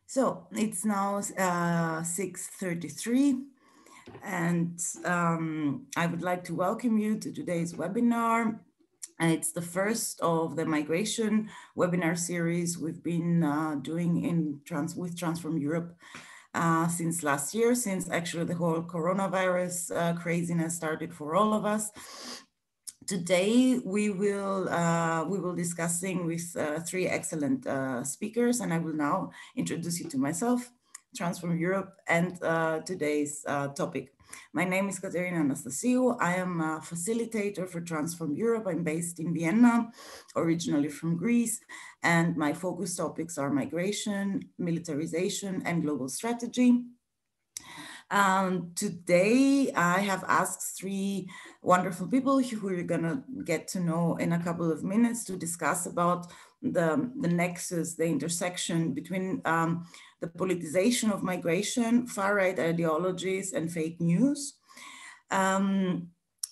So it's now 6:33, and I would like to welcome you to today's webinar. And it's the first of the migration webinar series we've been doing with Transform Europe since last year, since actually the whole coronavirus craziness started for all of us. Today, we will discussing with three excellent speakers, and I will now introduce you to myself, Transform Europe, and today's topic. My name is Katerina Anastasiou. I am a facilitator for Transform Europe. I'm based in Vienna, originally from Greece, and my focus topics are migration, militarization, and global strategy. Today, I have asked three wonderful people who we're gonna get to know in a couple of minutes to discuss about the nexus, the intersection between the politicization of migration, far-right ideologies, and fake news.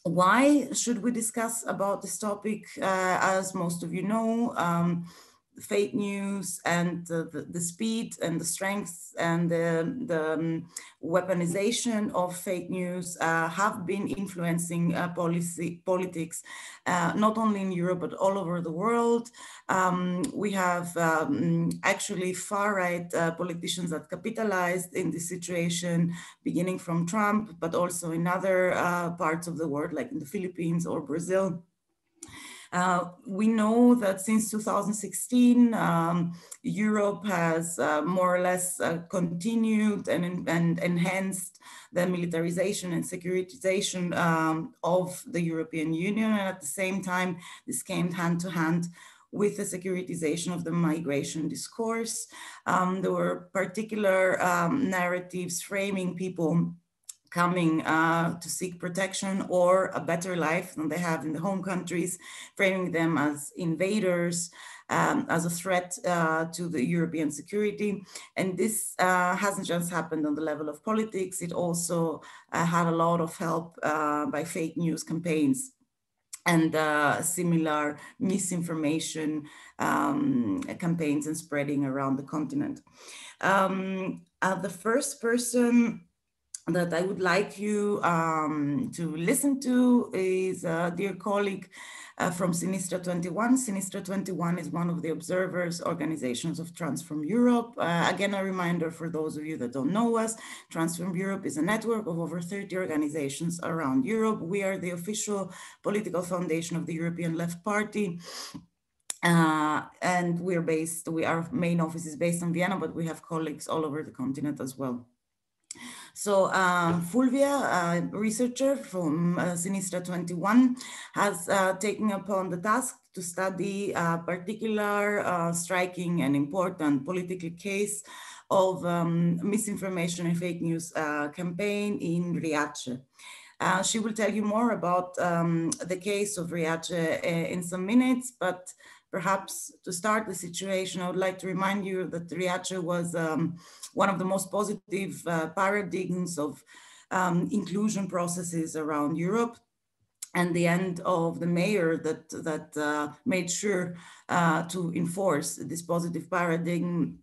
Why should we discuss about this topic? As most of you know, fake news and the speed and the strength and the weaponization of fake news have been influencing politics, not only in Europe, but all over the world. We have actually far-right politicians that capitalized in this situation, beginning from Trump, but also in other parts of the world, like in the Philippines or Brazil. We know that since 2016, Europe has more or less continued and enhanced the militarization and securitization of the European Union. And at the same time, this came hand to hand with the securitization of the migration discourse. There were particular narratives framing people coming to seek protection or a better life than they have in the home countries, framing them as invaders, as a threat to the European security. And this hasn't just happened on the level of politics, it also had a lot of help by fake news campaigns and similar misinformation campaigns and spreading around the continent. The first person that I would like you to listen to is a dear colleague from Sinistra 21. Sinistra 21 is one of the observers organizations of Transform Europe. Again, a reminder for those of you that don't know us, Transform Europe is a network of over 30 organizations around Europe. We are the official political foundation of the European Left Party. And our main office is based in Vienna, but we have colleagues all over the continent as well. So Fulvia, a researcher from Sinistra 21, has taken upon the task to study a particular striking and important political case of misinformation and fake news campaign in Riace. She will tell you more about the case of Riace in some minutes, but perhaps to start the situation, I would like to remind you that Riace was one of the most positive paradigms of inclusion processes around Europe, and the end of the mayor that made sure to enforce this positive paradigm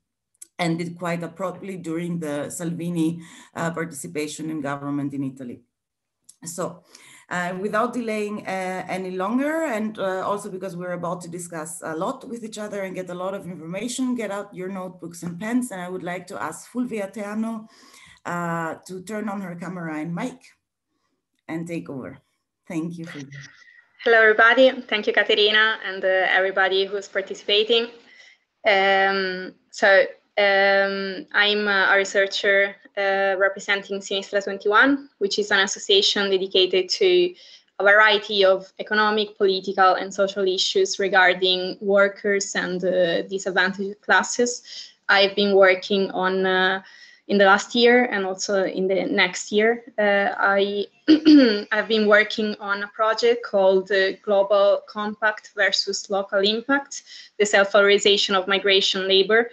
ended quite abruptly during the Salvini participation in government in Italy. So without delaying any longer, and also because we're about to discuss a lot with each other and get a lot of information, get out your notebooks and pens, and I would like to ask Fulvia Teano to turn on her camera and mic and take over. Thank you, Fulvia. Hello, everybody. Thank you, Katerina, and everybody who's participating. I'm a researcher representing Sinistra 21, which is an association dedicated to a variety of economic, political, and social issues regarding workers and disadvantaged classes. I've been working on in the last year and also in the next year. I've been working on a project called Global Compact versus Local Impact, the self-valorization of migration labor,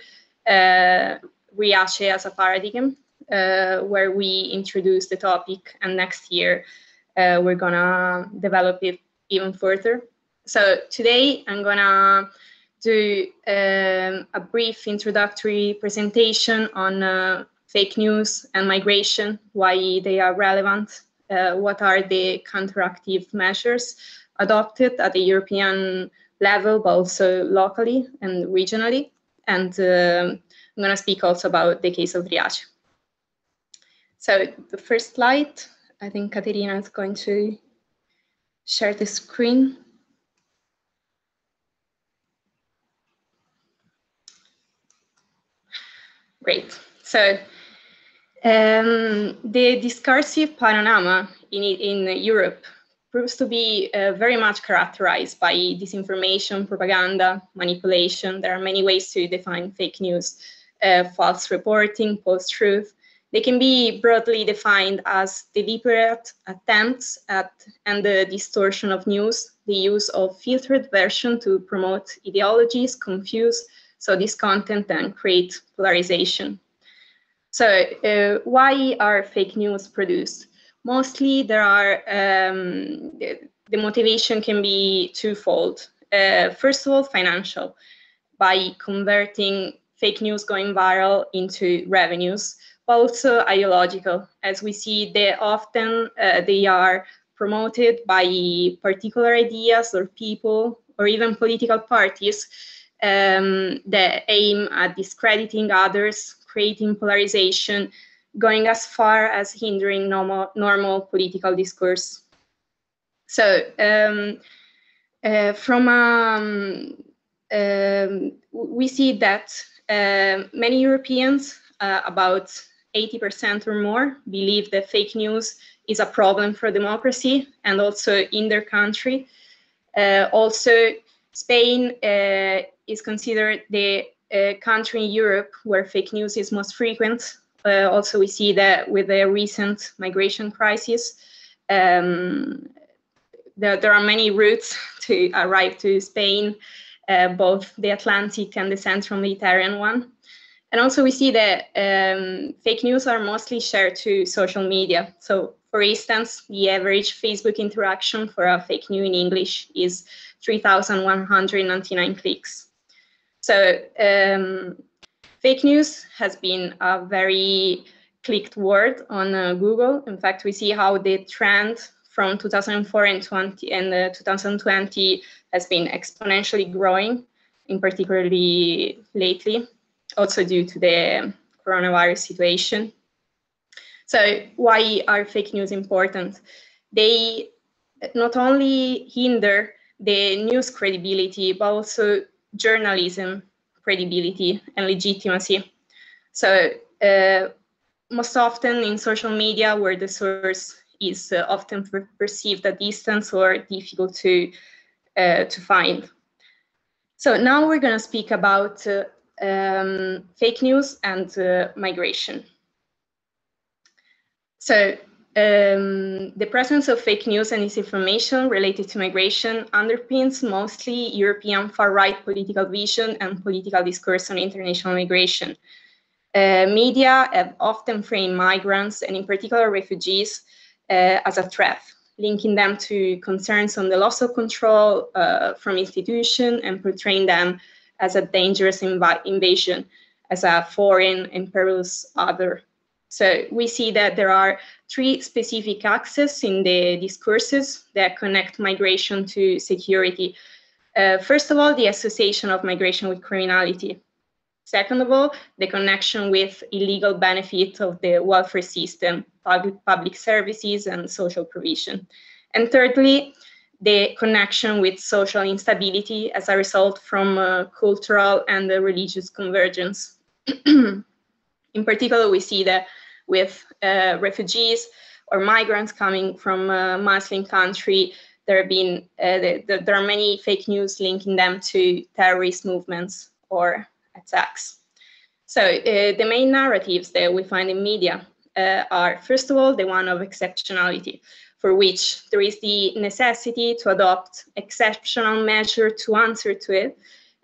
Riace as a paradigm, where we introduce the topic, and next year we're gonna develop it even further. So today I'm gonna do a brief introductory presentation on fake news and migration, why they are relevant, what are the counteractive measures adopted at the European level, but also locally and regionally. And I'm going to speak also about the case of Riace. So the first slide, I think Katerina is going to share the screen. Great. So the discursive panorama in Europe proves to be very much characterized by disinformation, propaganda, manipulation. There are many ways to define fake news, false reporting, post-truth. They can be broadly defined as deliberate attempts at and the distortion of news, the use of filtered version to promote ideologies, confuse, so discontent and create polarization. So why are fake news produced? Mostly there are, the motivation can be twofold. First of all, financial, by converting fake news going viral into revenues, but also ideological, as we see they often, they are promoted by particular ideas or people or even political parties that aim at discrediting others, creating polarization, going as far as hindering normal political discourse. So we see that many Europeans, about 80% or more, believe that fake news is a problem for democracy and also in their country. Also, Spain is considered the country in Europe where fake news is most frequent. Also, we see that with the recent migration crisis, there are many routes to arrive to Spain, both the Atlantic and the Central Mediterranean one. And also we see that fake news are mostly shared to social media. So for instance, the average Facebook interaction for a fake news in English is 3,199 clicks. So fake news has been a very clicked word on Google. In fact, we see how the trend from 2004 and 2020 has been exponentially growing, in particularly lately, also due to the coronavirus situation. So why are fake news important? They not only hinder the news credibility, but also journalism credibility and legitimacy. So most often in social media, where the source is often perceived at distance or difficult to find. So now we're going to speak about fake news and migration. So the presence of fake news and disinformation related to migration underpins mostly European far-right political vision and political discourse on international migration. Media have often framed migrants, and in particular refugees, as a threat, linking them to concerns on the loss of control from institutions and portraying them as a dangerous invasion, as a foreign and perilous other. So we see that there are three specific axes in the discourses that connect migration to security. First of all, the association of migration with criminality. Second of all, the connection with illegal benefit of the welfare system, public services and social provision. And thirdly, the connection with social instability as a result from cultural and religious convergence. In particular, we see that with refugees or migrants coming from a Muslim country, there are many fake news linking them to terrorist movements or attacks. So the main narratives that we find in media are, first of all, the one of exceptionality, for which there is the necessity to adopt exceptional measure to answer to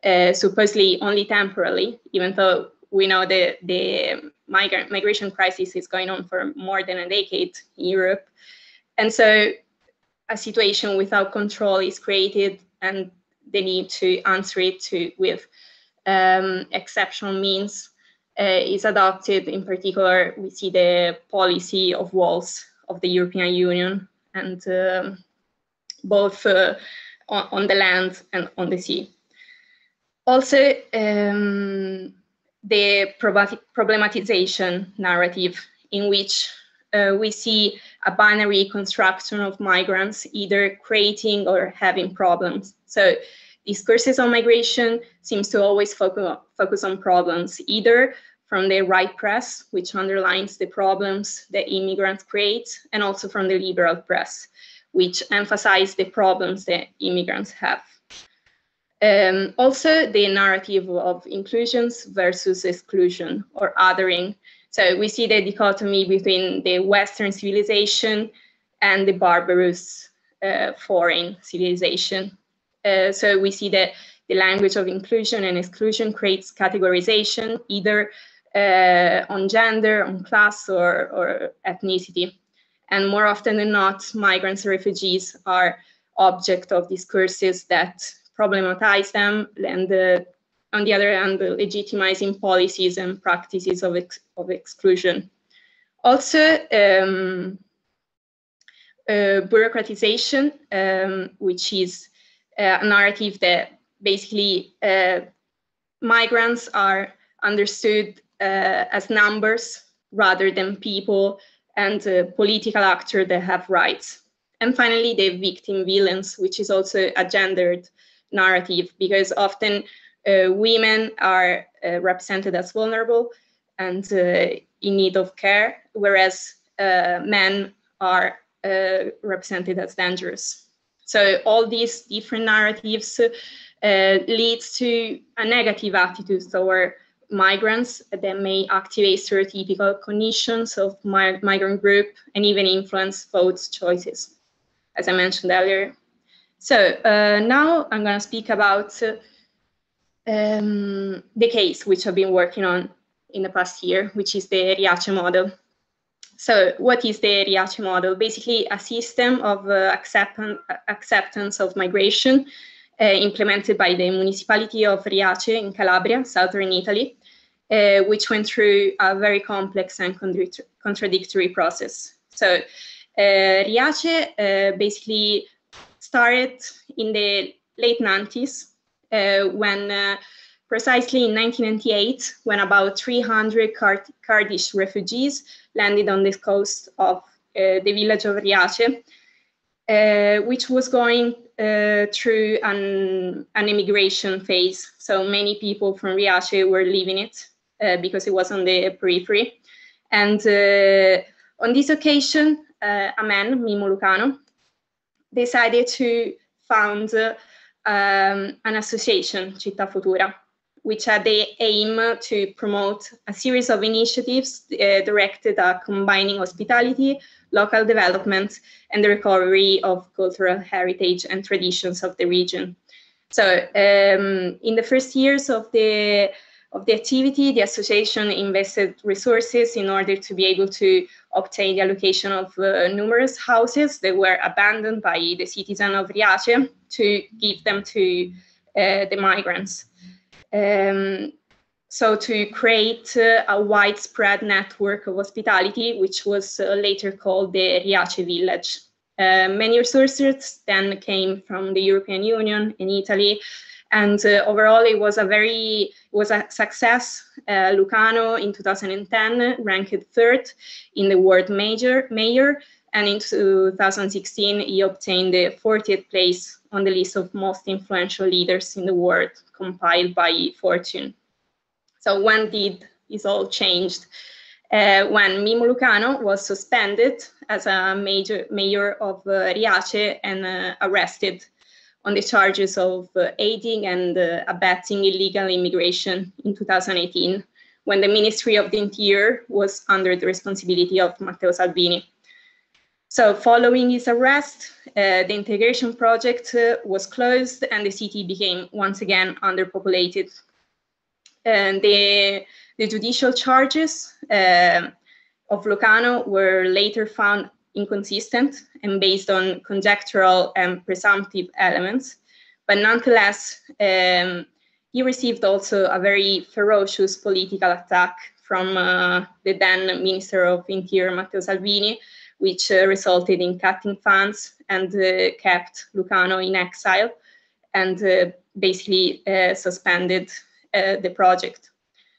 it, supposedly only temporarily, even though we know that the migration crisis is going on for more than a decade in Europe. And so a situation without control is created, and the need to answer it with exceptional means is adopted. In particular, we see the policy of walls of the European Union, and both on the land and on the sea. Also, the problematization narrative, in which we see a binary construction of migrants either creating or having problems. So discourses on migration seems to always focus on problems, either from the right press, which underlines the problems that immigrants create, and also from the liberal press, which emphasize the problems that immigrants have. Also, the narrative of inclusions versus exclusion or othering. So we see the dichotomy between the Western civilization and the barbarous foreign civilization. So we see that the language of inclusion and exclusion creates categorization, either on gender, on class, or ethnicity. And more often than not, migrants and refugees are object of discourses that problematize them, and on the other hand, legitimizing policies and practices of exclusion. Also, bureaucratization, which is a narrative that basically migrants are understood as numbers rather than people, and political actors that have rights. And finally, the victim villains, which is also a gendered narrative, because often women are represented as vulnerable and in need of care, whereas men are represented as dangerous. So all these different narratives leads to a negative attitude toward migrants that may activate stereotypical cognitions of migrant group and even influence vote choices, as I mentioned earlier. So now I'm going to speak about the case which I've been working on in the past year, which is the Riace model. So what is the Riace model? Basically a system of acceptance of migration implemented by the municipality of Riace in Calabria, southern Italy, which went through a very complex and contradictory process. So Riace basically started in the late 90s when precisely in 1998, when about 300 Kurdish refugees landed on the coast of the village of Riace, which was going through an immigration phase. So many people from Riace were leaving it because it was on the periphery. And on this occasion, a man, Mimmo Lucano, decided to found an association, Città Futura, which had the aim to promote a series of initiatives directed at combining hospitality, local development, and the recovery of cultural heritage and traditions of the region. So in the first years of the activity, the association invested resources in order to be able to obtain the allocation of numerous houses that were abandoned by the citizens of Riace to give them to the migrants. So to create a widespread network of hospitality, which was later called the Riace Village. Many resources then came from the European Union in Italy, and overall it was a success. Lucano in 2010 ranked third in the world mayor, and in 2016 he obtained the 40th place on the list of most influential leaders in the world, compiled by Fortune. So when did this all changed? When Mimmo Lucano was suspended as a mayor of Riace and arrested on the charges of aiding and abetting illegal immigration in 2018, when the Ministry of the Interior was under the responsibility of Matteo Salvini. So following his arrest, the integration project was closed and the city became once again underpopulated. And the judicial charges of Lucano were later found inconsistent and based on conjectural and presumptive elements. but nonetheless, he received also a very ferocious political attack from the then Minister of Interior, Matteo Salvini, which resulted in cutting funds and kept Lucano in exile and basically suspended the project.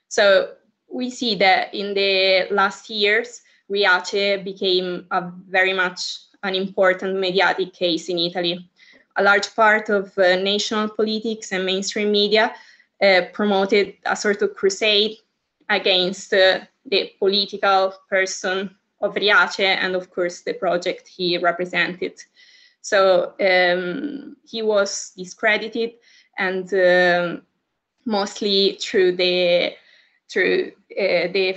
So we see that in the last years, Riace became very much an important mediatic case in Italy. A large part of national politics and mainstream media promoted a sort of crusade against the political person of Riace and, of course, the project he represented. So he was discredited, and mostly through the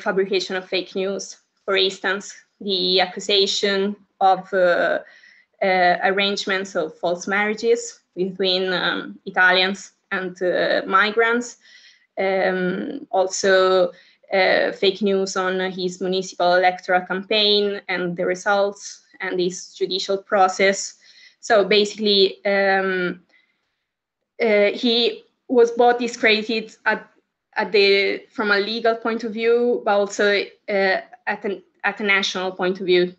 fabrication of fake news. For instance, the accusation of arrangements of false marriages between Italians and migrants. Also, fake news on his municipal electoral campaign and the results and his judicial process. So basically, he was both discredited from a legal point of view, but also at a national point of view.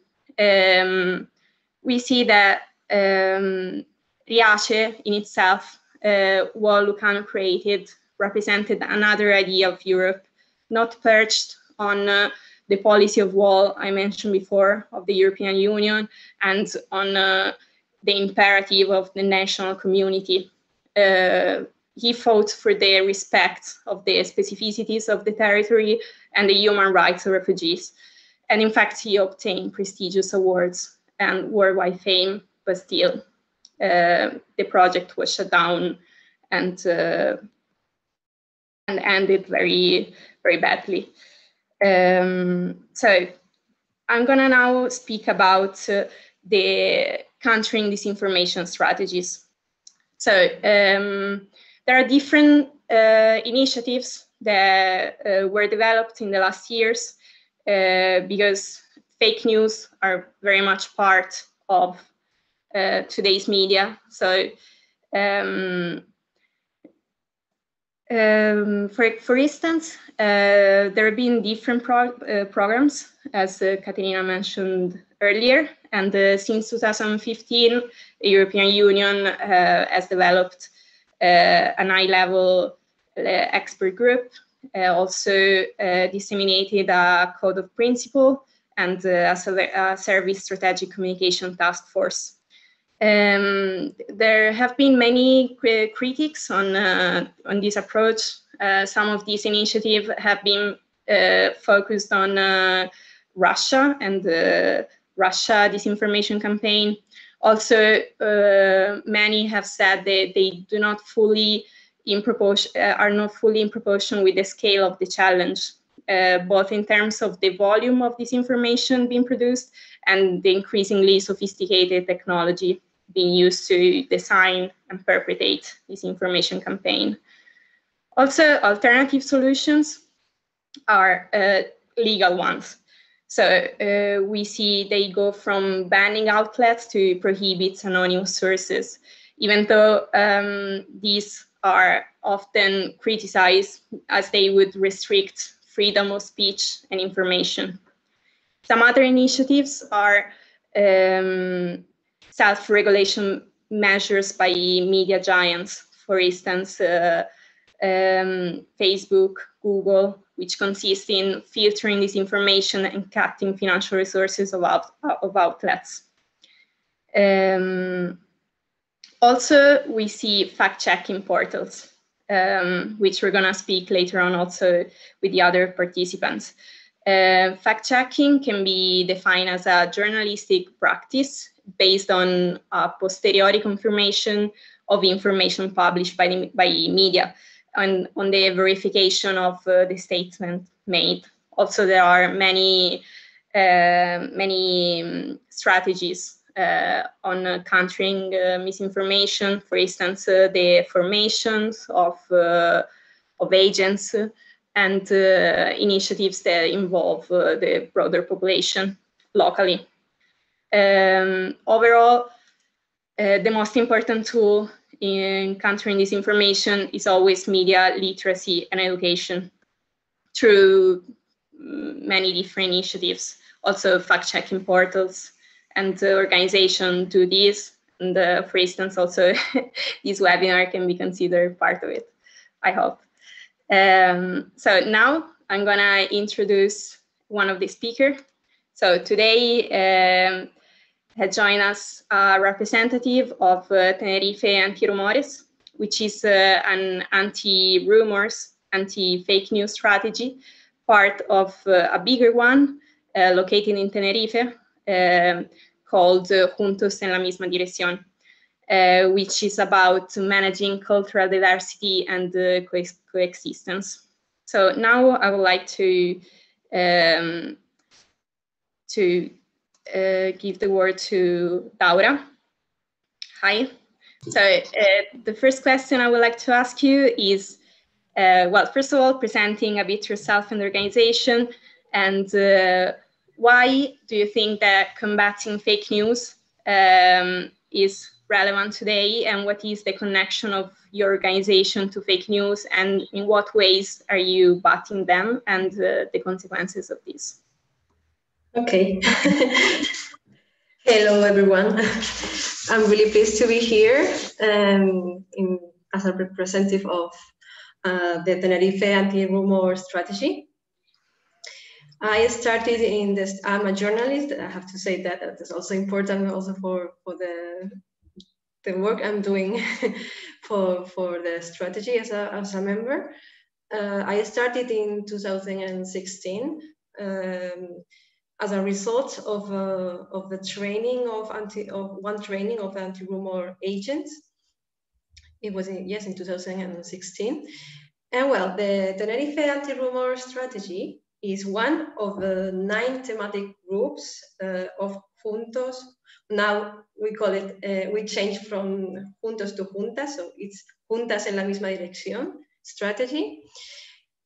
We see that Riace in itself, what Lucano created, represented another idea of Europe, not perched on the policy of wall I mentioned before of the European Union and on the imperative of the national community. He fought for the respect of the specificities of the territory and the human rights of refugees. And in fact, he obtained prestigious awards and worldwide fame, but still the project was shut down and ended very, very badly. So I'm gonna now speak about the countering disinformation strategies. So there are different initiatives that were developed in the last years because fake news are very much part of today's media. So for instance, there have been different programs, as Katerina mentioned earlier, and since 2015, the European Union has developed an high-level expert group, also disseminated a code of principle and a service strategic communication task force. There have been many critics on this approach. Some of these initiatives have been focused on Russia and the Russia disinformation campaign. Also, many have said that they do not fully are not fully in proportion with the scale of the challenge, both in terms of the volume of disinformation being produced and the increasingly sophisticated technology being used to design and perpetrate disinformation campaign. Also, alternative solutions are legal ones. So we see they go from banning outlets to prohibit anonymous sources, even though these are often criticized as they would restrict freedom of speech and information. Some other initiatives are self-regulation measures by media giants, for instance, Facebook, Google, which consist in filtering this information and cutting financial resources of outlets. Also, we see fact-checking portals, which we're going to speak later on also with the other participants. Fact-checking can be defined as a journalistic practice based on a posteriori confirmation of information published by media and on the verification of the statement made. Also, there are many strategies on countering misinformation. For instance, the formations of agents and initiatives that involve the broader population locally. Overall, the most important tool in countering disinformation is always media literacy and education through many different initiatives, also fact-checking portals, and the organization do this. And for instance, also this webinar can be considered part of it, I hope. So now I'm gonna introduce one of the speakers. So today had joined us a representative of Tenerife Antirrumores, which is an anti-rumors, anti-fake news strategy, part of a bigger one located in Tenerife called Juntos en la misma dirección, which is about managing cultural diversity and coexistence. So now I would like to give the word to Daura. Hi. So the first question I would like to ask you is, well, first of all, presenting a bit yourself and the organization, and why do you think that combating fake news is relevant today, and what is the connection of your organization to fake news, and in what ways are you battling them and the consequences of this? Okay. Hello, everyone. I'm really pleased to be here as a representative of the Tenerife Antirrumor strategy. I started in this, I'm a journalist. I have to say that is also important also for the work I'm doing for the strategy as a member. I started in 2016 as a result of the training of anti-rumor agents. It was in 2016. And well, the Tenerife Antirrumor strategy is one of the 9 thematic groups of Juntos. Now we call it, we changed from Juntos to Juntas, so it's Juntas en la misma dirección strategy.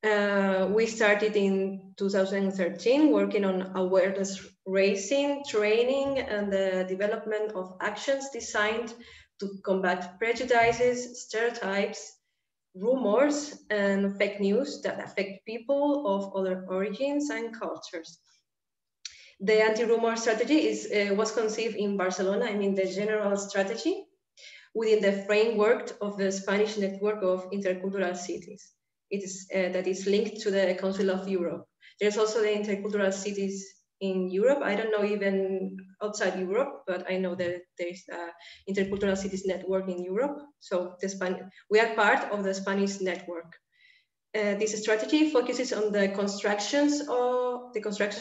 We started in 2013 working on awareness raising, training, and the development of actions designed to combat prejudices, stereotypes, rumors, and fake news that affect people of other origins and cultures. The anti-rumor strategy was conceived in Barcelona, the general strategy, within the framework of the Spanish network of intercultural cities. It is that is linked to the Council of Europe. There's also the intercultural cities in Europe. I don't know even outside Europe, but I know that there's intercultural cities network in Europe. So we are part of the Spanish network. This strategy focuses on the construction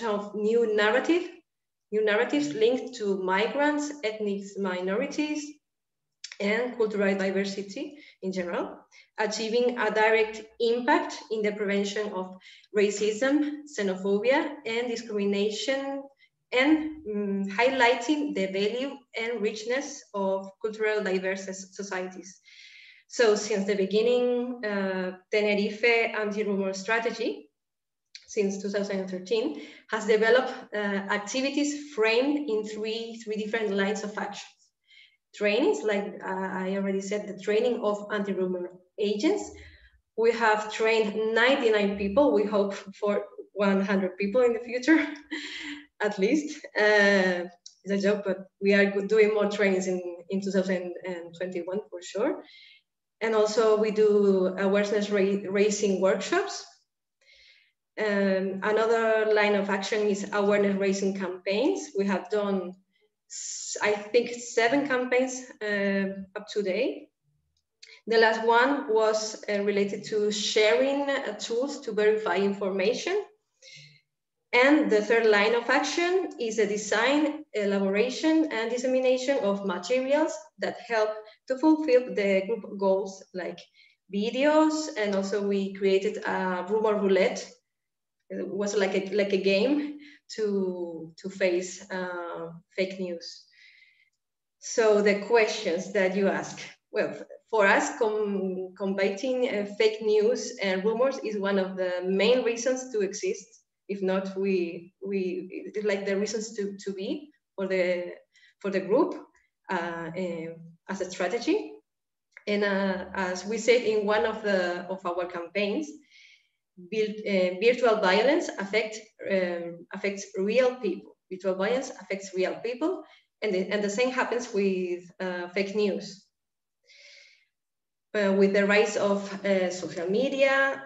of new narratives linked to migrants, ethnic minorities, and cultural diversity in general, achieving a direct impact in the prevention of racism, xenophobia, and discrimination, and highlighting the value and richness of cultural diverse societies. So since the beginning, Tenerife Antirrumor strategy, since 2013, has developed activities framed in three different lines of action. Trainings, like I already said, the training of anti-rumor agents. We have trained 99 people. We hope for 100 people in the future, at least. It's a joke, but we are doing more trainings in 2021 for sure. And also we do awareness raising workshops. Another line of action is awareness raising campaigns. We have done, I think, 7 campaigns up to date. The last one was related to sharing tools to verify information. And the third line of action is the design, elaboration, and dissemination of materials that help to fulfill the group goals, like videos. And also we created a rumor roulette. It was like a game to face fake news. So the questions that you ask, well, for us, combating fake news and rumors is one of the main reasons to exist. If not, it's like the reasons to be for the group as a strategy. And as we said in one of our campaigns, virtual violence affects real people. Virtual violence affects real people, and the same happens with fake news. With the rise of social media,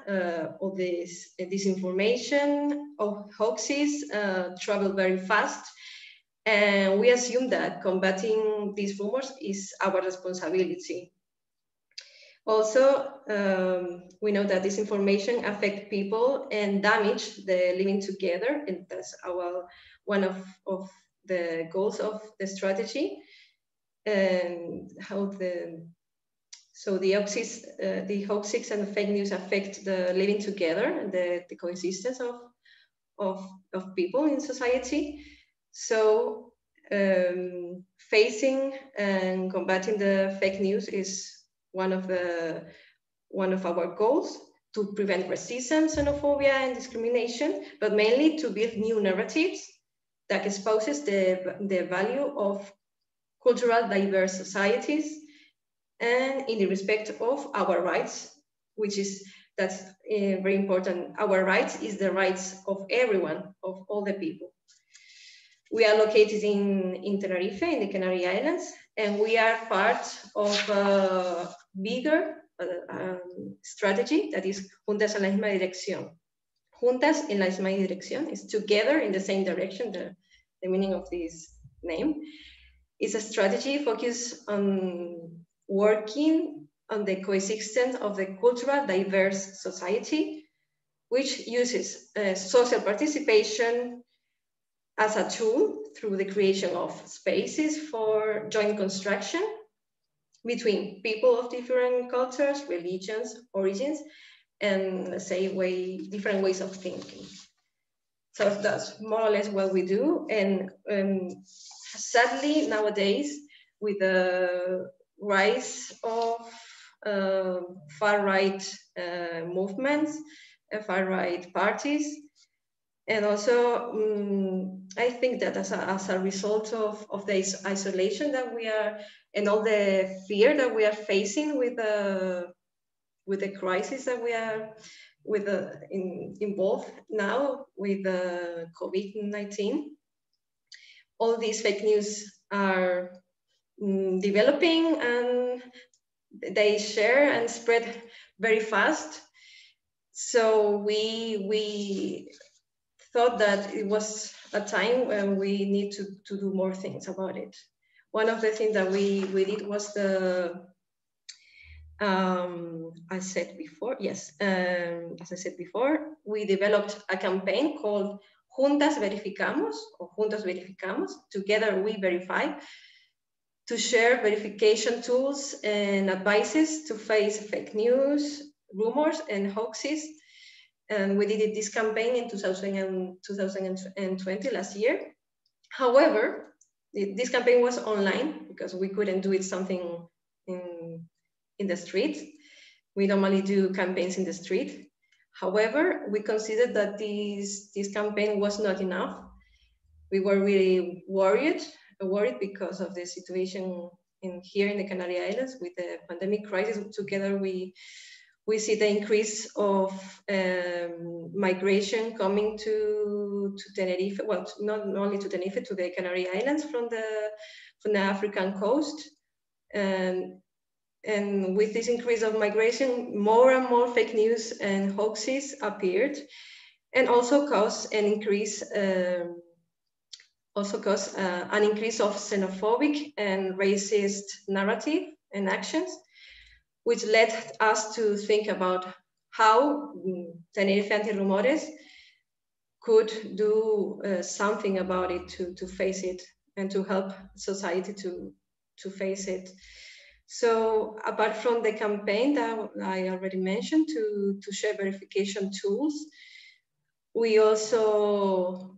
all this disinformation, of hoaxes travel very fast, and we assume that combating these rumors is our responsibility. Also, we know that disinformation affects people and damage the living together, and that's one of the goals of the strategy. And how the hoaxes and the fake news affect the living together and the coexistence of people in society. So facing and combating the fake news is one of our goals, to prevent racism, xenophobia, and discrimination, but mainly to build new narratives that exposes the value of cultural diverse societies, and in the respect of our rights, that's very important. Our rights is the rights of everyone, of all the people. We are located in Tenerife, in the Canary Islands, and we are part of a bigger strategy that is Juntas en la misma dirección. Juntas en la misma dirección is together in the same direction, the meaning of this name. It's a strategy focused on working on the coexistence of the cultural diverse society, which uses social participation as a tool through the creation of spaces for joint construction between people of different cultures, religions, origins, and let's say different ways of thinking. So that's more or less what we do. And sadly, nowadays, with the rise of far-right movements, far-right parties, and also I think that as a result of the isolation that we are, and all the fear that we are facing with the crisis that we are involved now with the COVID-19, all these fake news are developing, and they share and spread very fast. So we thought that it was a time when we need to do more things about it. One of the things that we did was as I said before, we developed a campaign called Juntas Verificamos, or Juntos Verificamos, Together We Verify, to share verification tools and advices to face fake news, rumors, and hoaxes. And we did this campaign in 2020, last year. However, this campaign was online because we couldn't do it something in the street. We normally do campaigns in the street. However, we considered that this campaign was not enough. We were really worried because of the situation here in the Canary Islands with the pandemic crisis. Together, we see the increase of migration coming to Tenerife. Well, not only to Tenerife, to the Canary Islands from the African coast. And with this increase of migration, more and more fake news and hoaxes appeared, and also caused an increase of xenophobic and racist narrative and actions, which led us to think about how Tenerife Antirrumores could do something about it to face it and to help society to face it. So apart from the campaign that I already mentioned to share verification tools, we also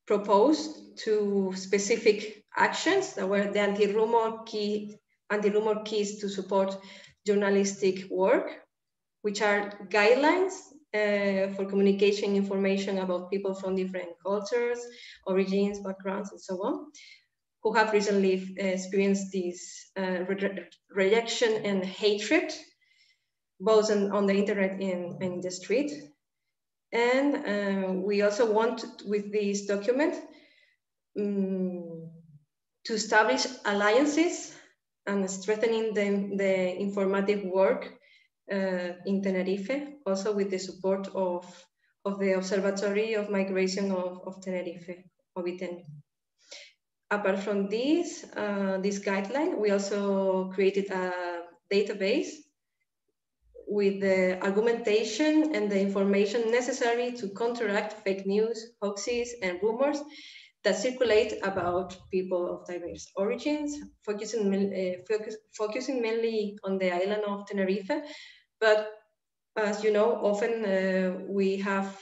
proposed two specific actions that were the anti-rumor keys to support journalistic work, which are guidelines for communication information about people from different cultures, origins, backgrounds, and so on. who have recently experienced this rejection and hatred, both on the internet and in the street. And we also want, with this document, to establish alliances and strengthening the informative work in Tenerife, also with the support of the Observatory of Migration of Tenerife, OBITEN. Apart from this guideline, we also created a database with the argumentation and the information necessary to counteract fake news, hoaxes, and rumors that circulate about people of diverse origins, focusing mainly on the island of Tenerife. But as you know, often we have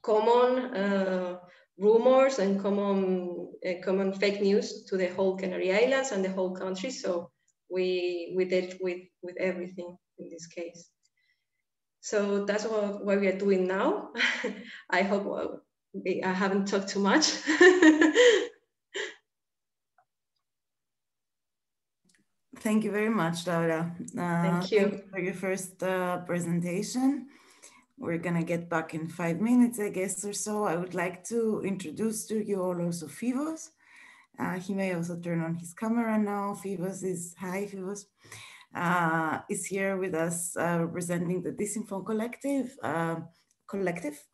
common rumors and common fake news to the whole Canary Islands and the whole country. So we did with everything in this case. So that's what we are doing now. I hope I haven't talked too much. Thank you very much, Daura. Thank you. Thank you for your first presentation. We're gonna get back in 5 minutes, I guess, or so. I would like to introduce to you all also Fivos. He may also turn on his camera now. Fivos is, hi Fivos, is here with us representing the Disinfaux Collective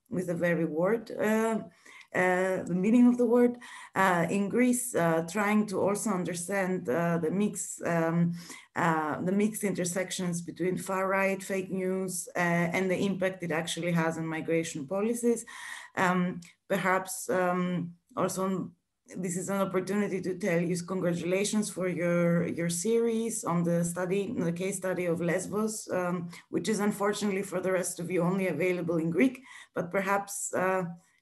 with a very word, the meaning of the word, in Greece, trying to also understand the mixed intersections between far-right fake news and the impact it actually has on migration policies. Perhaps also this is an opportunity to tell you congratulations for your series on the case study of Lesbos, which is unfortunately for the rest of you only available in Greek, but perhaps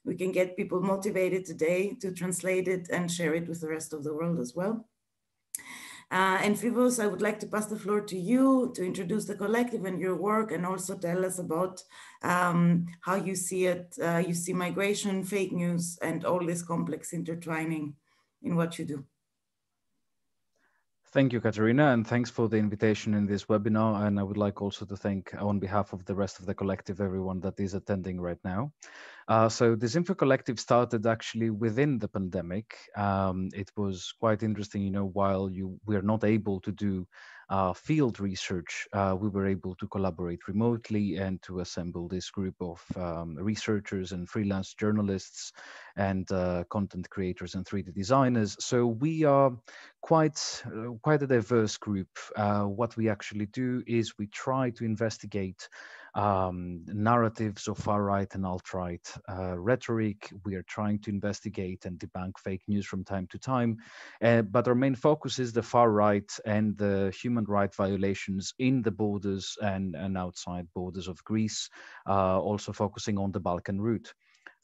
we can get people motivated today to translate it and share it with the rest of the world as well. And Fivos, I would like to pass the floor to you to introduce the collective and your work, and also tell us about how you see it. You see migration, fake news, and all this complex intertwining in what you do. Thank you, Katerina, and thanks for the invitation in this webinar. And I would like also to thank, on behalf of the rest of the collective, everyone that is attending right now. So the Disinfaux Collective started actually within the pandemic. It was quite interesting, you know, while we are not able to do field research, we were able to collaborate remotely and to assemble this group of researchers and freelance journalists and content creators and 3D designers. So we are quite a diverse group. What we actually do is we try to investigate narratives of far-right and alt-right rhetoric. We are trying to investigate and debunk fake news from time to time, but our main focus is the far-right and the human rights violations in the borders and outside borders of Greece, also focusing on the Balkan route.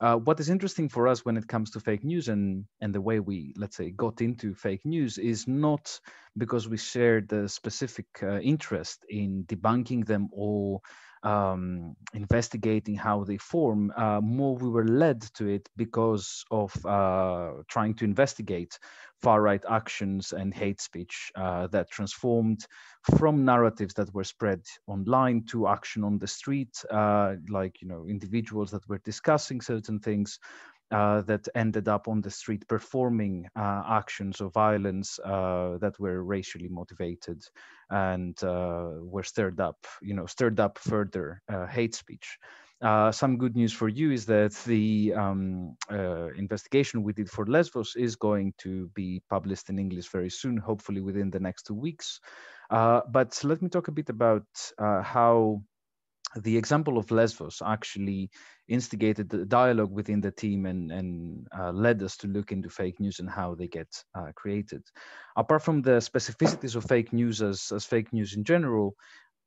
What is interesting for us when it comes to fake news and the way we, let's say, got into fake news is not because we shared the specific interest in debunking them or investigating how they form. More we were led to it because of trying to investigate far-right actions and hate speech that transformed from narratives that were spread online to action on the street, like, you know, individuals that were discussing certain things that ended up on the street performing actions of violence that were racially motivated and were stirred up further hate speech. Some good news for you is that the investigation we did for Lesbos is going to be published in English very soon, hopefully within the next 2 weeks. But let me talk a bit about how the example of Lesbos actually instigated the dialogue within the team and led us to look into fake news and how they get created. Apart from the specificities of fake news as fake news in general,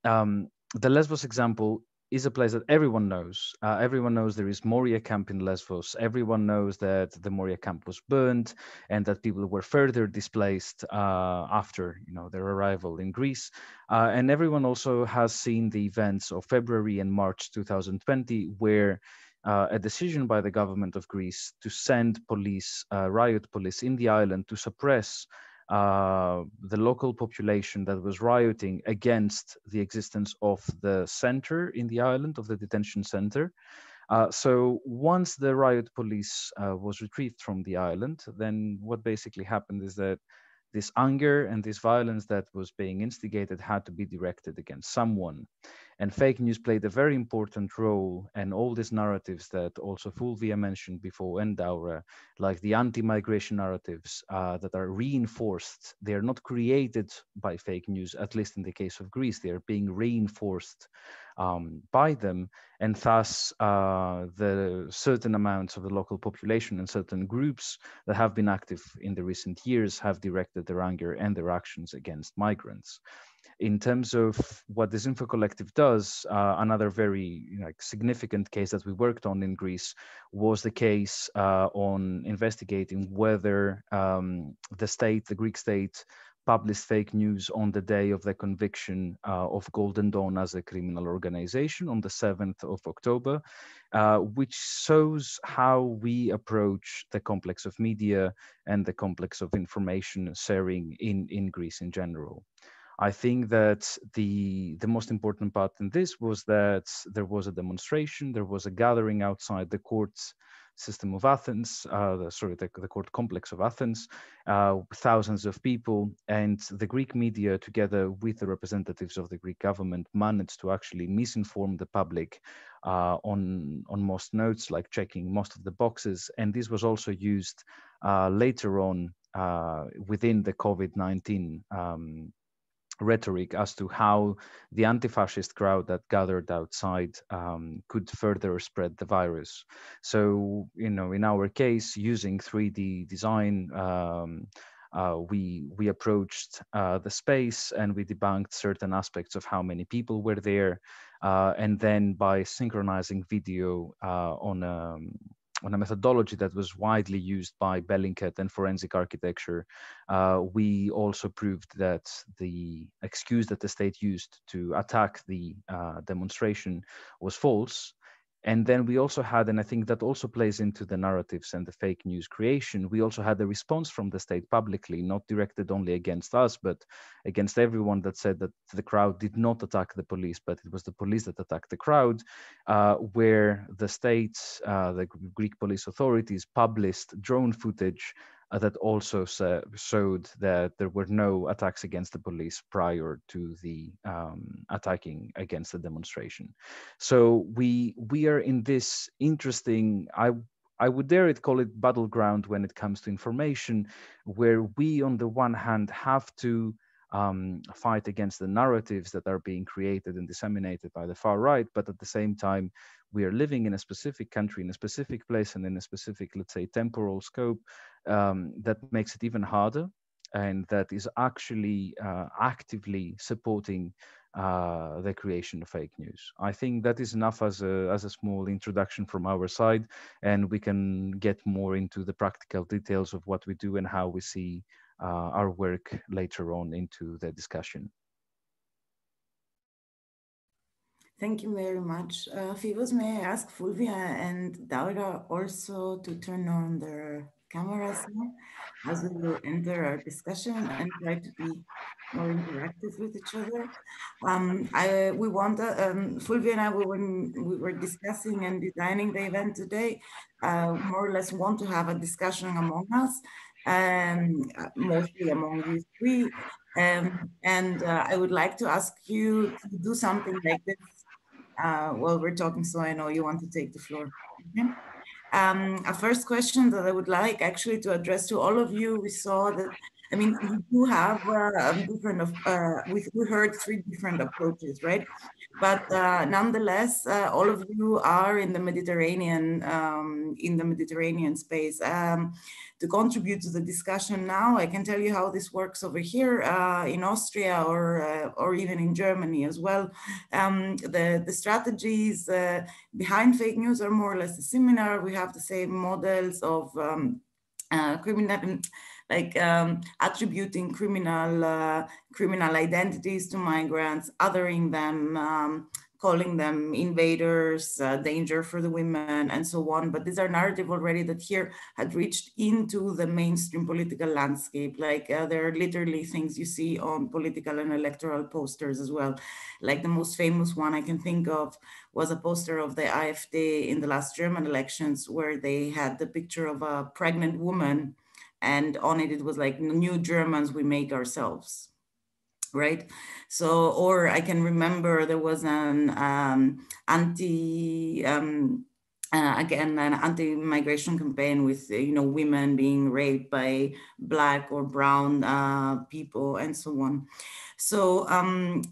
the Lesbos example is a place that everyone knows. Everyone knows there is Moria camp in Lesbos. Everyone knows that the Moria camp was burned and that people were further displaced after, you know, their arrival in Greece. And everyone also has seen the events of February and March 2020, where a decision by the government of Greece to send police, riot police in the island to suppress the local population that was rioting against the existence of the center in the island, of the detention center. So once the riot police was retrieved from the island, then what basically happened is that this anger and this violence that was being instigated had to be directed against someone. And fake news played a very important role, and all these narratives that also Fulvia mentioned before and Daura, like the anti-migration narratives that are reinforced. They are not created by fake news, at least in the case of Greece. They are being reinforced by them, and thus the certain amounts of the local population and certain groups that have been active in the recent years have directed their anger and their actions against migrants. In terms of what the Disinfaux Collective does, another very significant case that we worked on in Greece was the case on investigating whether the Greek state, published fake news on the day of the conviction of Golden Dawn as a criminal organization on the 7th of October, which shows how we approach the complex of media and the complex of information sharing in Greece in general. I think that the most important part in this was that there was a demonstration, there was a gathering outside the courts system of Athens, the court complex of Athens, thousands of people, and the Greek media, together with the representatives of the Greek government, managed to actually misinform the public on most notes, like checking most of the boxes. And this was also used later on within the COVID-19 rhetoric as to how the anti-fascist crowd that gathered outside could further spread the virus. So, in our case, using 3D design, we approached the space and we debunked certain aspects of how many people were there, and then by synchronizing video on a methodology that was widely used by Bellingcat and forensic architecture, we also proved that the excuse that the state used to attack the demonstration was false. And then we also had, and I think that also plays into the narratives and the fake news creation, we also had a response from the state publicly, not directed only against us, but against everyone that said that the crowd did not attack the police, but it was the police that attacked the crowd, where the state, the Greek police authorities published drone footage that also showed that there were no attacks against the police prior to the attacking against the demonstration. So we are in this interesting, I would dare it call it battleground when it comes to information, where we on the one hand have to fight against the narratives that are being created and disseminated by the far right, but at the same time we are living in a specific country, in a specific place, and in a specific, let's say, temporal scope that makes it even harder, and that is actually actively supporting the creation of fake news. I think that is enough as a small introduction from our side, and we can get more into the practical details of what we do and how we see our work later on into the discussion. Thank you very much. Phoebus, may I ask Fulvia and Daura also to turn on their cameras now as we will enter our discussion and try to be more interactive with each other. Fulvia and I, when we were discussing and designing the event today, more or less want to have a discussion among us, mostly among you three. And I would like to ask you to do something like this while we're talking, so I know you want to take the floor. Okay? A first question that I would like actually to address to all of you, we saw that, I mean, you do have we heard three different approaches, right? But nonetheless, all of you are in the Mediterranean space. To contribute to the discussion now, I can tell you how this works over here in Austria or even in Germany as well. The strategies behind fake news are more or less similar. We have the same models of criminal, attributing criminal identities to migrants, othering them, calling them invaders, danger for the women, and so on. But these are narrative already that here had reached into the mainstream political landscape. Like there are literally things you see on political and electoral posters as well. Like the most famous one I can think of was a poster of the AfD in the last German elections, where they had the picture of a pregnant woman, and on it was like, new Germans we make ourselves. Right. So, or I can remember there was an again, an anti-migration campaign with, women being raped by Black or brown people and so on. So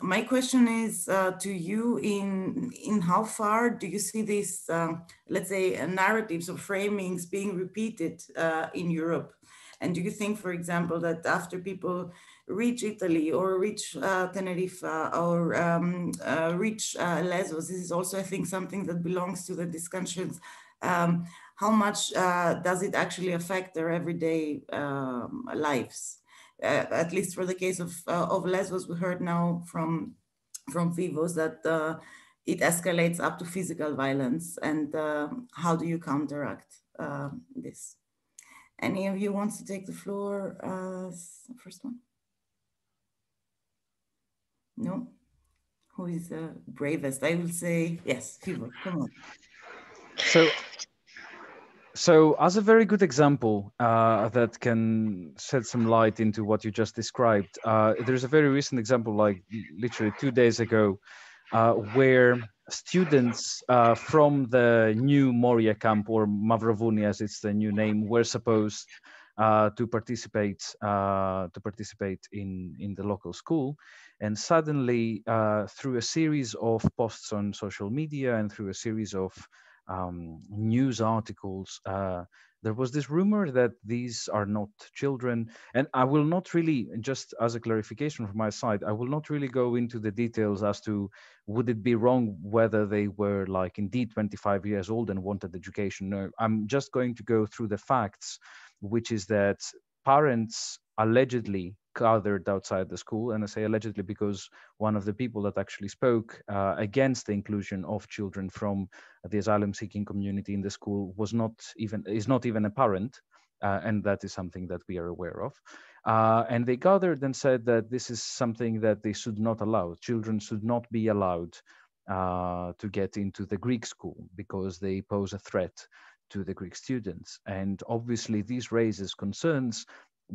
my question is to you, in how far do you see these, let's say, narratives or framings being repeated in Europe? And do you think, for example, that after people reach Italy or reach Tenerife or reach Lesbos, this is also, I think, something that belongs to the discussions. How much does it actually affect their everyday lives? At least for the case of Lesbos, we heard now from Vivos that it escalates up to physical violence. And how do you counteract this? Any of you wants to take the floor? First one? No? Who is the bravest? I will say yes, Fivo, come on. So as a very good example that can shed some light into what you just described, there's a very recent example, like literally 2 days ago, where students from the new Moria camp, or Mavrovuni as it's the new name, were supposed to participate in the local school, and suddenly through a series of posts on social media and through a series of news articles, there was this rumor that these are not children. And I will not really, just as a clarification from my side, I will not really go into the details as to would it be wrong whether they were like indeed 25 years old and wanted education. No, I'm just going to go through the facts, which is that parents allegedly gathered outside the school. And I say allegedly because one of the people that actually spoke against the inclusion of children from the asylum-seeking community in the school is not even a parent, and that is something that we are aware of. And they gathered and said that this is something that they should not allow. Children should not be allowed to get into the Greek school because they pose a threat to the Greek students. And obviously this raises concerns,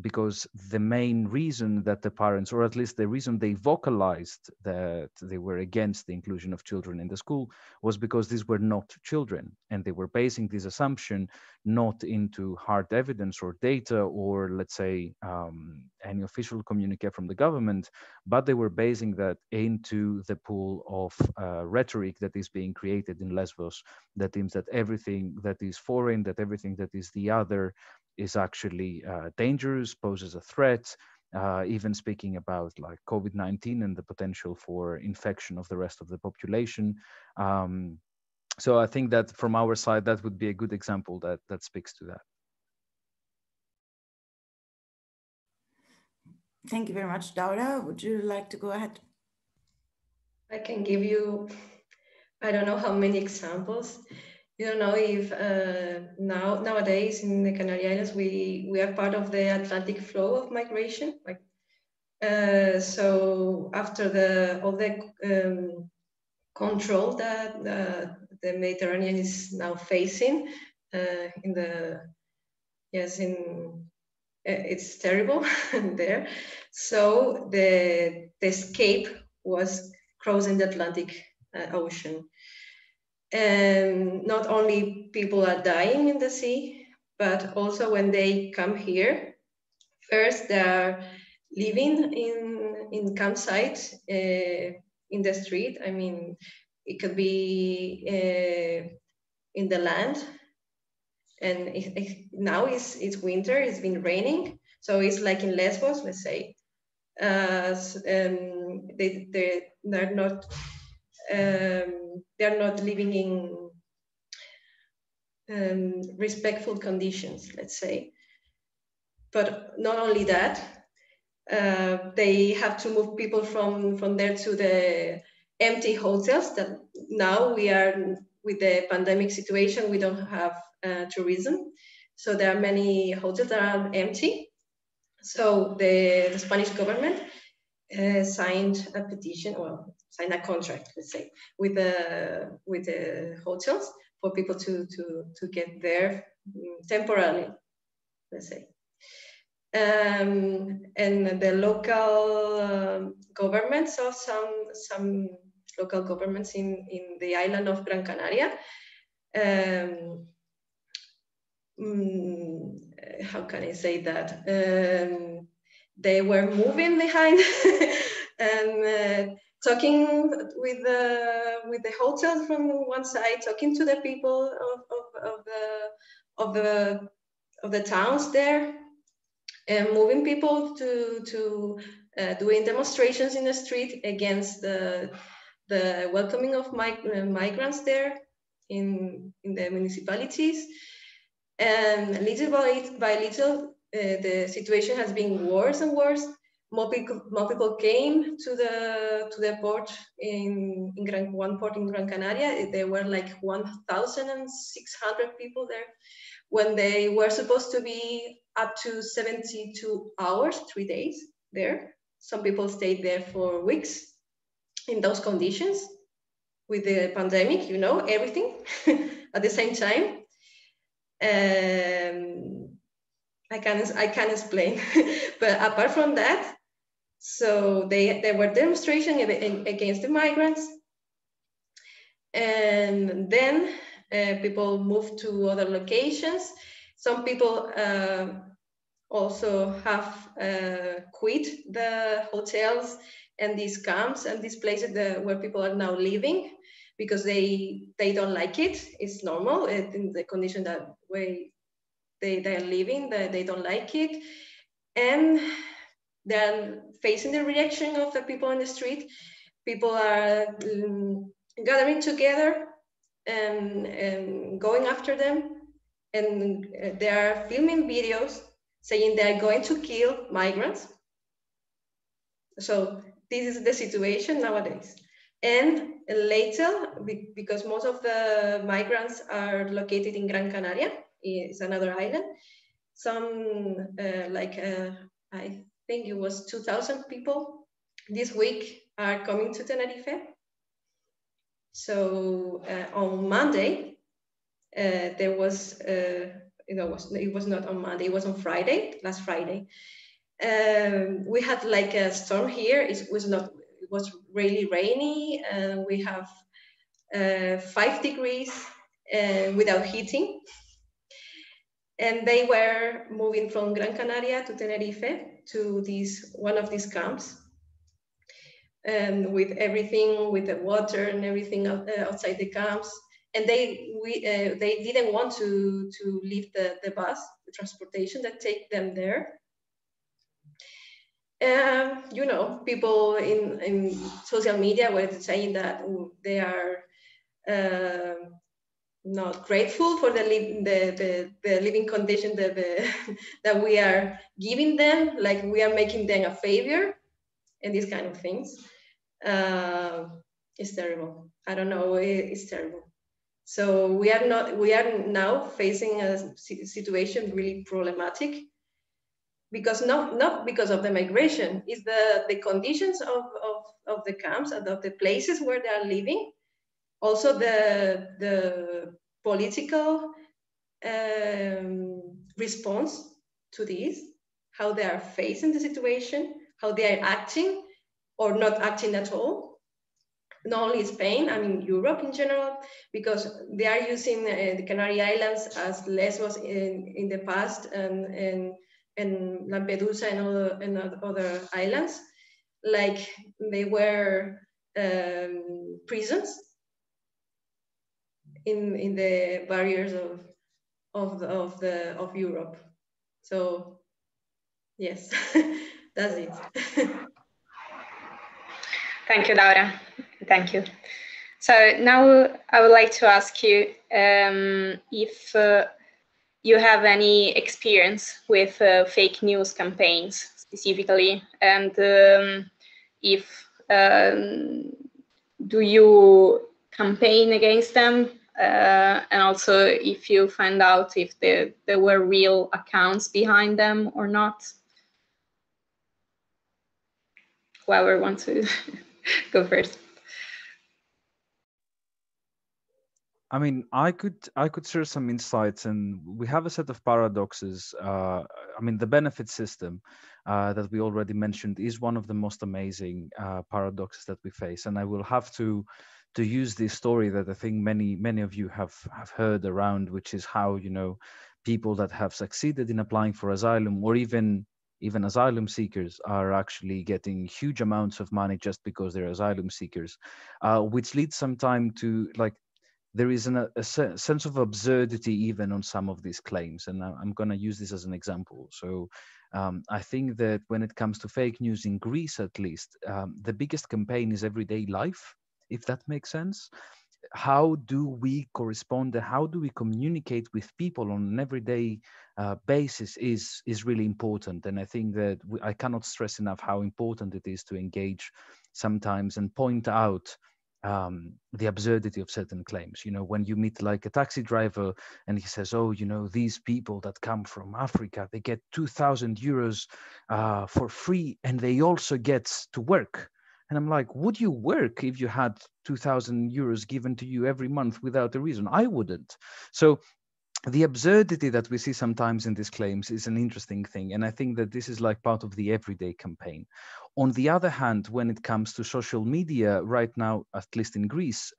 because the main reason that the parents, or at least the reason they vocalized that they were against the inclusion of children in the school, was because these were not children. And they were basing this assumption not into hard evidence or data, or let's say any official communique from the government, but they were basing that into the pool of rhetoric that is being created in Lesbos, that means that everything that is foreign, that everything that is the other, is actually dangerous, poses a threat, even speaking about like COVID-19 and the potential for infection of the rest of the population. So I think that from our side, that would be a good example that speaks to that. Thank you very much. Daura, would you like to go ahead? I can give you, I don't know how many examples. You don't know if nowadays in the Canary Islands we are part of the Atlantic flow of migration. Like so, after all the control that the Mediterranean is now facing, it's terrible there. So the escape was crossing the Atlantic Ocean. And not only people are dying in the sea, but also when they come here, first they are living in campsites in the street. I mean, it could be in the land. And now it's winter, it's been raining. So it's like in Lesbos, let's say. They're not living in respectful conditions, let's say. But not only that, they have to move people from there to the empty hotels that now we are, with the pandemic situation, we don't have tourism. So there are many hotels that are empty. So the Spanish government signed a petition, or signed a contract, let's say, with the hotels for people to get there temporarily, let's say. And the local governments of some local governments in the island of Gran Canaria, how can I say that? They were moving behind and talking with the hotels from one side, talking to the people of the towns there, and moving people to doing demonstrations in the street against the welcoming of migrants there in the municipalities. And little by little, the situation has been worse and worse. More people came to the port in one port in Gran Canaria. There were like 1,600 people there, when they were supposed to be up to 72 hours, 3 days there. Some people stayed there for weeks in those conditions with the pandemic, you know, everything at the same time. I can explain, but apart from that, so there were demonstrations against the migrants, and then people moved to other locations. Some people also have quit the hotels and these camps and these places where people are now living, because they don't like it. It's normal in the condition that way they are living, that they don't like it, and they're facing the reaction of the people on the street. People are gathering together and going after them, and they are filming videos saying they are going to kill migrants. So this is the situation nowadays. And later, because most of the migrants are located in Gran Canaria, it's another island, some I think it was 2,000 people this week are coming to Tenerife. So on Monday, there was, it was not on Monday, it was on Friday, last Friday. We had like a storm here. It was really rainy, and we have 5 degrees without heating. And they were moving from Gran Canaria to Tenerife to one of these camps, and with everything, with the water and everything outside the camps. And they didn't want to leave the bus, the transportation that take them there. You know, people in social media were saying that they are not grateful for the living condition that we are giving them, like we are making them a favor, and these kind of things. It's terrible. I don't know, it's terrible. So we are now facing a situation really problematic, because not because of the migration, it's the conditions of the camps and of the places where they are living. Also the political response to this, how they are facing the situation, how they are acting or not acting at all. Not only Spain, I mean Europe in general, because they are using the Canary Islands as Lesbos in the past, and Lampedusa and other islands, like they were prisons in the barriers of Europe. So yes, that's it. Thank you, Daura. Thank you. So now I would like to ask you if you have any experience with fake news campaigns specifically, and if do you campaign against them? And also if you find out if there were real accounts behind them or not? Whoever wants to go first. I mean, I could share some insights, and we have a set of paradoxes. I mean, the benefit system that we already mentioned is one of the most amazing paradoxes that we face, and I will have to use this story that I think many of you have heard around, which is how, you know, people that have succeeded in applying for asylum, or even asylum seekers, are actually getting huge amounts of money just because they're asylum seekers, which leads sometimes to, like, there is a sense of absurdity even on some of these claims. And I'm going to use this as an example. So I think that when it comes to fake news in Greece, at least, the biggest campaign is everyday life, if that makes sense. How do we correspond and how do we communicate with people on an everyday basis is really important. And I think that I cannot stress enough how important it is to engage sometimes and point out the absurdity of certain claims. You know, when you meet like a taxi driver and he says, oh, you know, these people that come from Africa, they get 2,000 euros for free and they also get to work. And I'm like, would you work if you had 2,000 euros given to you every month without a reason? I wouldn't. So the absurdity that we see sometimes in these claims is an interesting thing. And I think that this is like part of the everyday campaign. On the other hand, when it comes to social media right now, at least in Greece,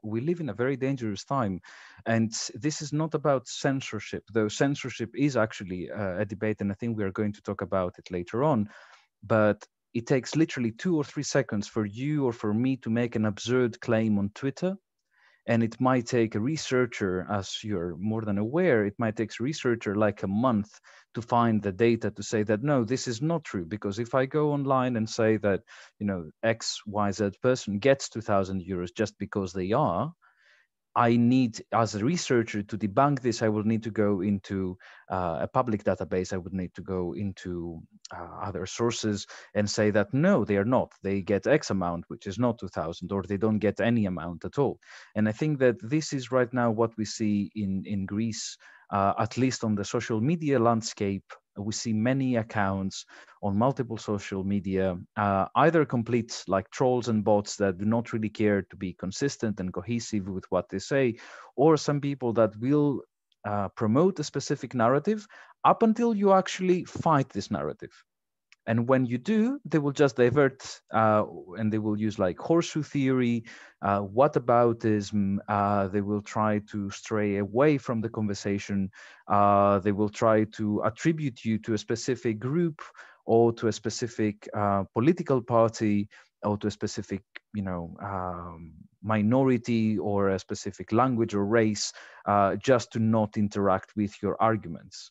we live in a very dangerous time. And this is not about censorship, though censorship is actually a debate. And I think we are going to talk about it later on. But it takes literally 2 or 3 seconds for you or for me to make an absurd claim on Twitter. And it might take a researcher, as you're more than aware, it might take a researcher like a month to find the data to say that, no, this is not true. Because if I go online and say that, you know, XYZ person gets 2,000 euros just because they are, I need, as a researcher, to debunk this. I will need to go into a public database. I would need to go into other sources and say that, no, they are not. They get X amount, which is not 2,000, or they don't get any amount at all. And I think that this is right now what we see in Greece, at least on the social media landscape. We see many accounts on multiple social media, either complete like trolls and bots that do not really care to be consistent and cohesive with what they say, or some people that will promote a specific narrative up until you actually fight this narrative. And when you do, they will just divert and they will use like horseshoe theory, whataboutism. They will try to stray away from the conversation. They will try to attribute you to a specific group or to a specific political party or to a specific, you know, minority or a specific language or race, just to not interact with your arguments.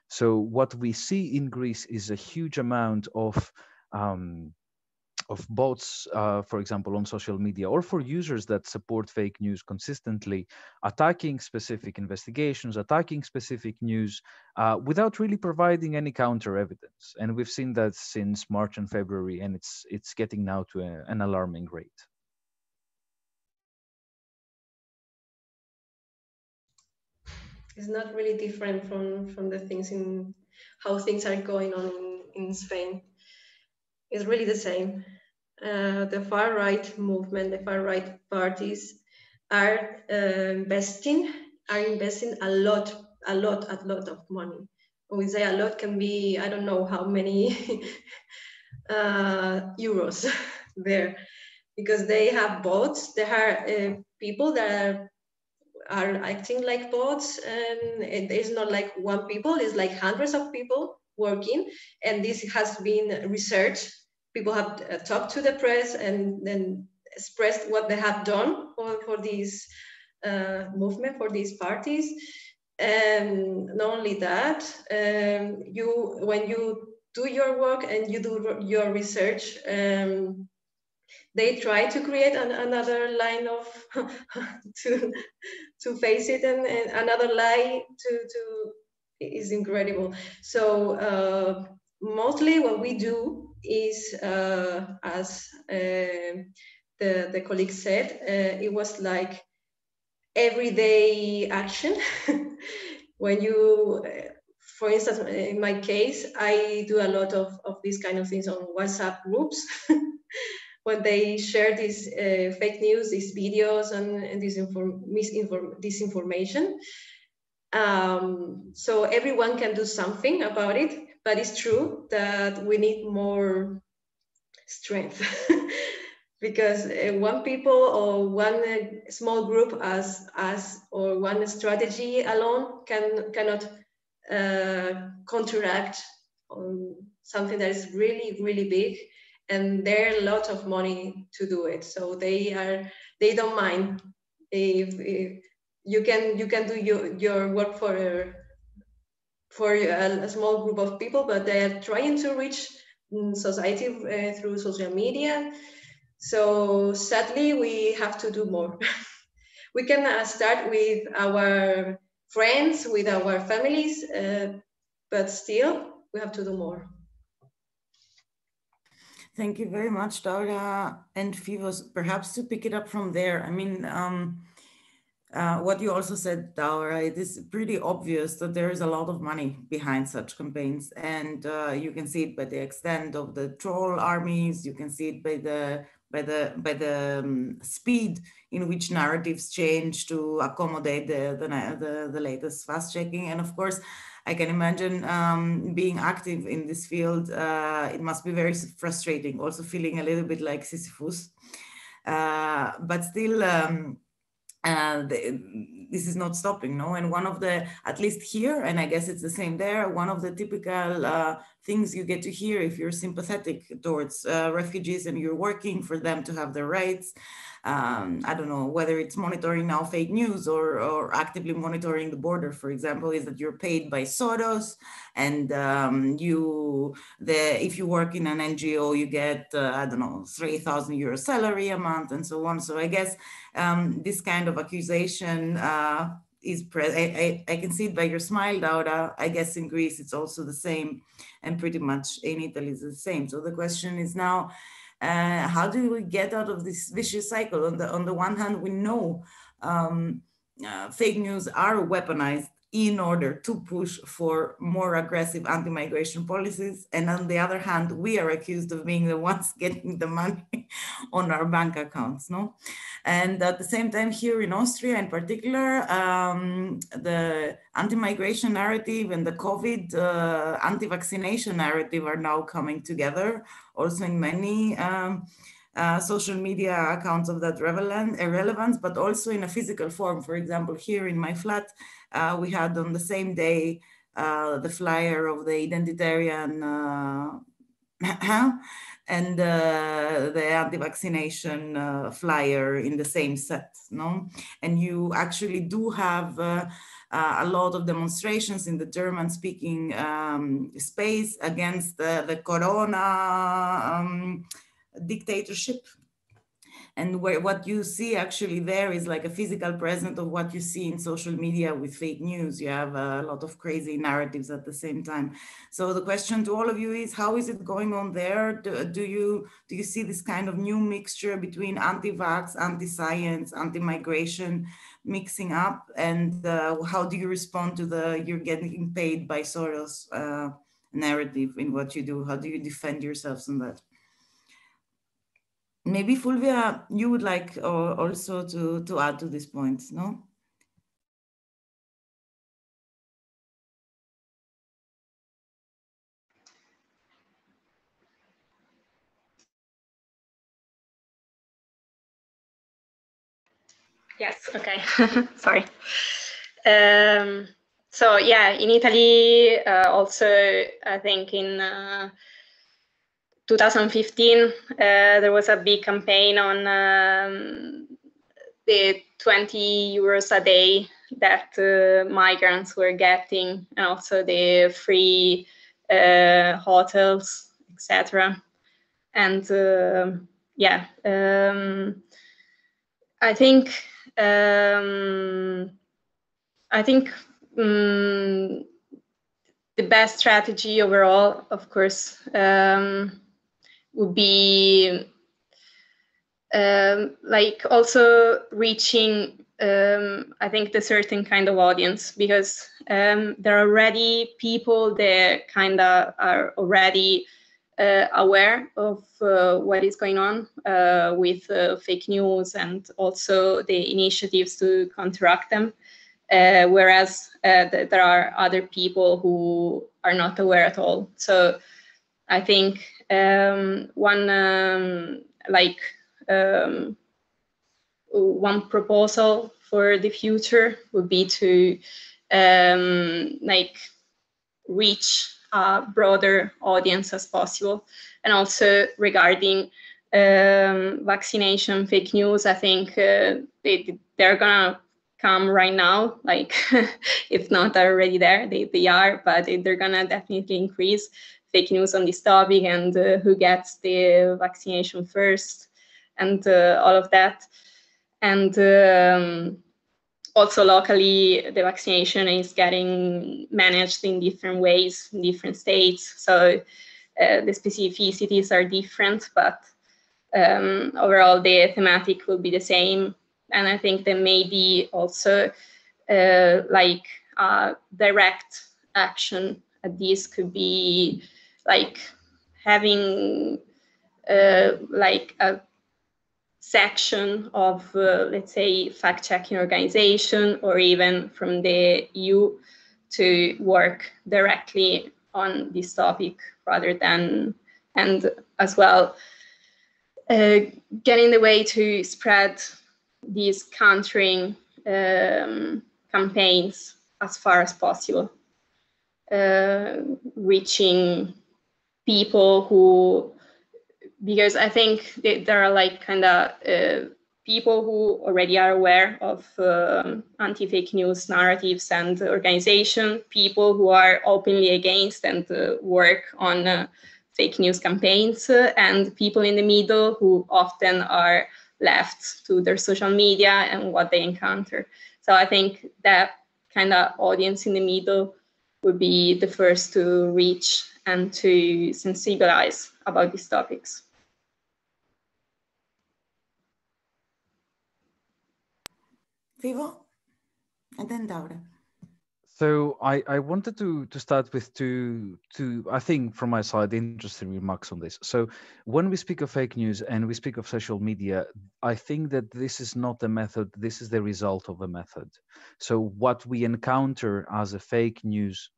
So what we see in Greece is a huge amount of bots, for example, on social media, or for users that support fake news consistently, attacking specific investigations, attacking specific news, without really providing any counter evidence. And we've seen that since March and February, and it's getting now to an alarming rate. It's not really different from the things in how things are going on in Spain. It's really the same. The far right movement, the far right parties are investing a lot of money. When we say a lot, can be, I don't know how many euros there, because they have bots. There are people that are acting like bots, and it's not like one people, it's like hundreds of people working, and this has been researched. People have talked to the press and then expressed what they have done for this movement, for these parties. And not only that, when you do your work and you do your research, they try to create another line of to face it, and another lie to is incredible. So mostly what we do is as the colleague said, it was like everyday action. When you, for instance, in my case, I do a lot of these kind of things on WhatsApp groups. When they share these fake news, these videos, and disinformation. So everyone can do something about it, but it's true that we need more strength. Because one people or one small group as us or one strategy alone cannot counteract on something that is really, really big, and there are a lot of money to do it. So they don't mind if you can do your work for a small group of people, but they are trying to reach society through social media. So sadly, we have to do more. We can start with our friends, with our families, but still we have to do more. Thank you very much, Daura and Fivos. Perhaps to pick it up from there, I mean, what you also said, Daura, it is pretty obvious that there is a lot of money behind such campaigns, and you can see it by the extent of the troll armies. You can see it by the speed in which narratives change to accommodate the latest fast checking. And of course, I can imagine being active in this field. It must be very frustrating, also feeling a little bit like Sisyphus, but still. This is not stopping, no? And one of the, at least here, and I guess it's the same there, one of the typical things you get to hear if you're sympathetic towards refugees and you're working for them to have their rights, I don't know, whether it's monitoring now fake news or actively monitoring the border, for example, is that you're paid by Soros, and if you work in an NGO, you get, I don't know, 3,000 euro salary a month and so on. So I guess this kind of accusation is present. I can see it by your smile, Daura. I guess in Greece it's also the same, and pretty much in Italy it's the same. So the question is now, how do we get out of this vicious cycle? On the one hand, we know fake news are weaponized in order to push for more aggressive anti-migration policies. And on the other hand, we are accused of being the ones getting the money on our bank accounts, no? And at the same time, here in Austria in particular, the anti-migration narrative and the COVID anti-vaccination narrative are now coming together, also in many social media accounts of that relevance, but also in a physical form. For example, here in my flat, we had on the same day the flyer of the identitarian and the anti-vaccination flyer in the same set, no? And you actually do have a lot of demonstrations in the German-speaking space against the corona dictatorship. And what you see actually there is like a physical presence of what you see in social media with fake news. You have a lot of crazy narratives at the same time. So the question to all of you is, how is it going on there? Do you see this kind of new mixture between anti-vax, anti-science, anti-migration mixing up? And how do you respond to the you're getting paid by Soros narrative in what you do? How do you defend yourselves on that? Maybe Fulvia, you would like also to add to this point, no? Yes, okay, sorry. So yeah, in Italy, also, I think in 2015, there was a big campaign on the 20 euros a day that migrants were getting, and also the free hotels, etc. And yeah, I think the best strategy overall, of course, would be like also reaching, I think, the certain kind of audience, because there are already people that kind of are already aware of what is going on with fake news and also the initiatives to counteract them. Whereas there are other people who are not aware at all. So I think one proposal for the future would be to like reach a broader audience as possible. And also regarding vaccination fake news, I think they're gonna come right now, like if not they're already there, they are, but they're gonna definitely increase fake news on this topic, and who gets the vaccination first, and all of that. And also locally, the vaccination is getting managed in different ways in different states. So the specificities are different, but overall the thematic will be the same. And I think there may be also like direct action at this could be like having like a section of, let's say, fact-checking organization, or even from the EU, to work directly on this topic rather than, and as well, getting the way to spread these countering campaigns as far as possible, reaching people who, because I think there are like kind of people who already are aware of anti-fake news narratives and organization, people who are openly against and work on fake news campaigns, and people in the middle who often are left to their social media and what they encounter. So I think that kind of audience in the middle would be the first to reach and to sensibilize about these topics. Vivo, and then Daura. So I wanted to start with two, I think from my side, interesting remarks on this. So when we speak of fake news and we speak of social media, I think that this is not a method, this is the result of a method. So what we encounter as fake news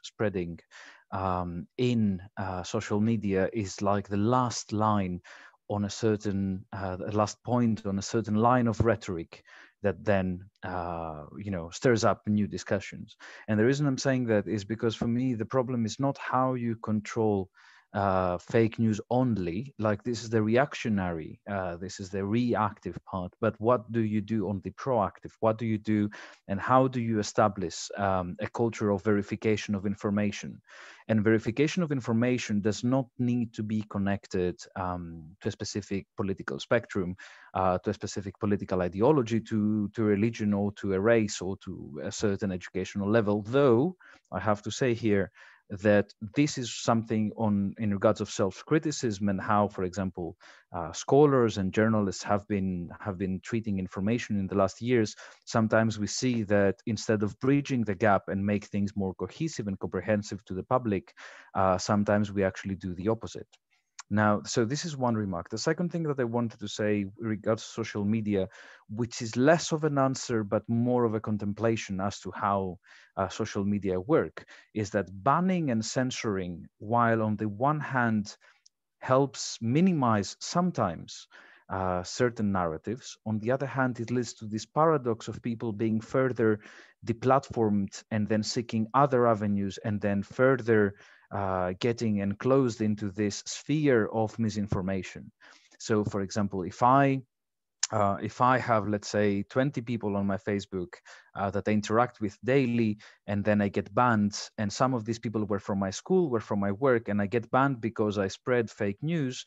spreading in social media is like the last line on a certain, last point on a certain line of rhetoric that then stirs up new discussions. And the reason I'm saying that is because for me the problem is not how you control fake news only, like this is the reactionary, this is the reactive part, but what do you do on the proactive? What do you do and how do you establish a culture of verification of information? And verification of information does not need to be connected to a specific political spectrum, to a specific political ideology, to religion, or to a race, or to a certain educational level. Though I have to say here that this is something in regards of self-criticism and how, for example, scholars and journalists have been treating information in the last years. Sometimes we see that instead of bridging the gap and make things more cohesive and comprehensive to the public, sometimes we actually do the opposite. Now, so this is one remark. The second thing that I wanted to say regards social media, which is less of an answer, but more of a contemplation as to how social media work, is that banning and censoring, while on the one hand helps minimize sometimes certain narratives, on the other hand, it leads to this paradox of people being further deplatformed and then seeking other avenues and then further getting enclosed into this sphere of misinformation. So, for example, if I have, let's say, 20 people on my Facebook that I interact with daily, and then I get banned, and some of these people were from my school, were from my work, and I get banned because I spread fake news,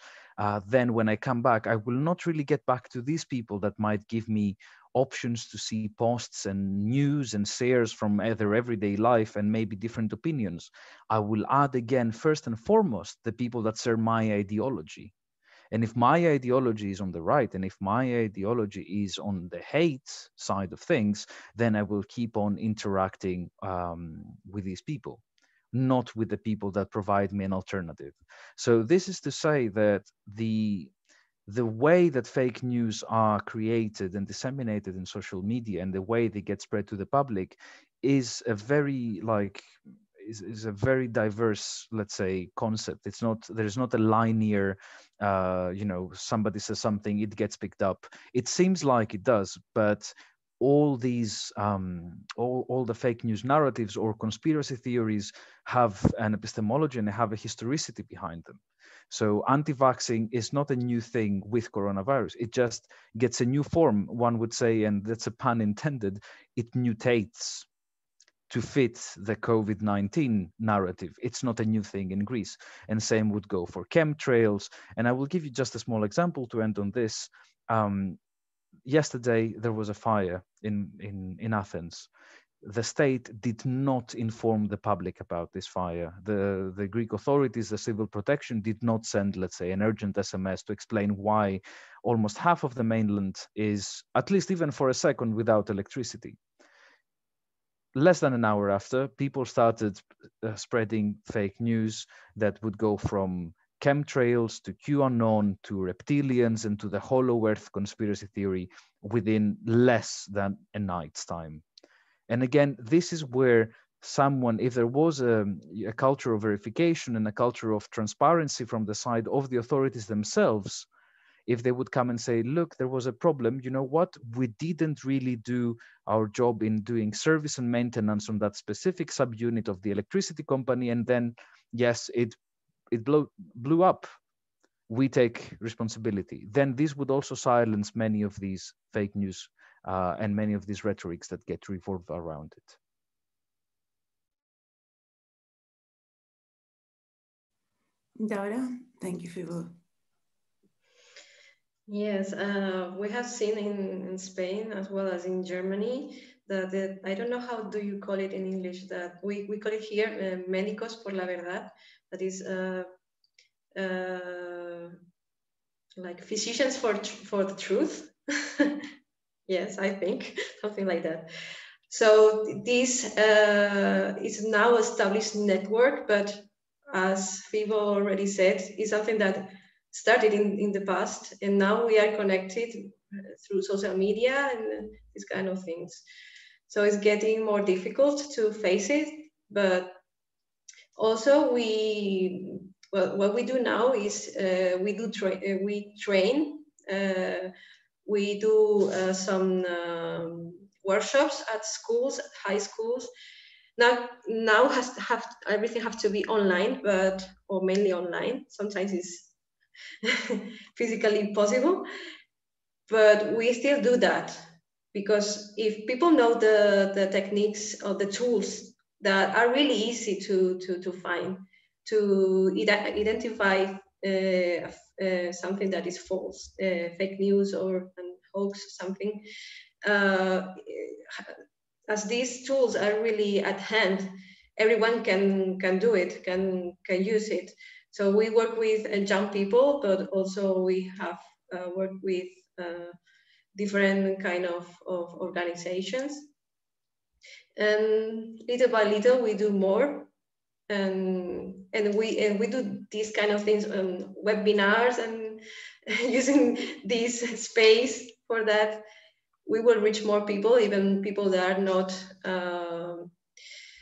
then when I come back, I will not really get back to these people that might give me options to see posts and news and shares from their everyday life and maybe different opinions. I will add again, first and foremost, the people that share my ideology. And if my ideology is on the right, and if my ideology is on the hate side of things, then I will keep on interacting with these people, not with the people that provide me an alternative. So this is to say that the way that fake news are created and disseminated in social media and the way they get spread to the public is a very is a very diverse, let's say, concept. It's not, there's not a linear somebody says something, it gets picked up. It seems like it does, but all these all the fake news narratives or conspiracy theories have an epistemology and have a historicity behind them. So anti-vaxxing is not a new thing with coronavirus. It just gets a new form, one would say, and that's a pun intended. It mutates to fit the COVID-19 narrative. It's not a new thing in Greece. And same would go for chemtrails. And I will give you just a small example to end on this. Yesterday, there was a fire in Athens. The state did not inform the public about this fire. The Greek authorities, the civil protection, did not send, let's say, an urgent SMS to explain why almost half of the mainland is, at least even for a second, without electricity. Less than an hour after, people started spreading fake news that would go from chemtrails to QAnon to reptilians and to the hollow earth conspiracy theory within less than a night's time. And again, this is where someone, if there was a culture of verification and a culture of transparency from the side of the authorities themselves, if they would come and say, look, there was a problem, you know what, we didn't really do our job in doing service and maintenance on that specific subunit of the electricity company, and then, yes, it blew up. We take responsibility. Then this would also silence many of these fake news and many of these rhetorics that get revolved around it. Daura, thank you for your... Yes, we have seen in Spain as well as in Germany that I don't know how do you call it in English, that we call it here médicos por la verdad, that is like physicians for the truth. Yes, I think something like that. So this is now established network, but as Fivo already said, is something that started in the past, and now we are connected through social media and these kind of things. So it's getting more difficult to face it, but also what we do now is we train. We do some workshops at schools, at high schools. Now everything have to be online, or mainly online. Sometimes it's physically impossible, but we still do that, because if people know the techniques or the tools that are really easy to find, to identify something that is false, fake news or an hoax, something, as these tools are really at hand, everyone can do it, can use it. So we work with young people, but also we have worked with different kind of organizations. And little by little, we do more. And we do these kind of things, webinars, and using this space for that, we will reach more people, even people that are not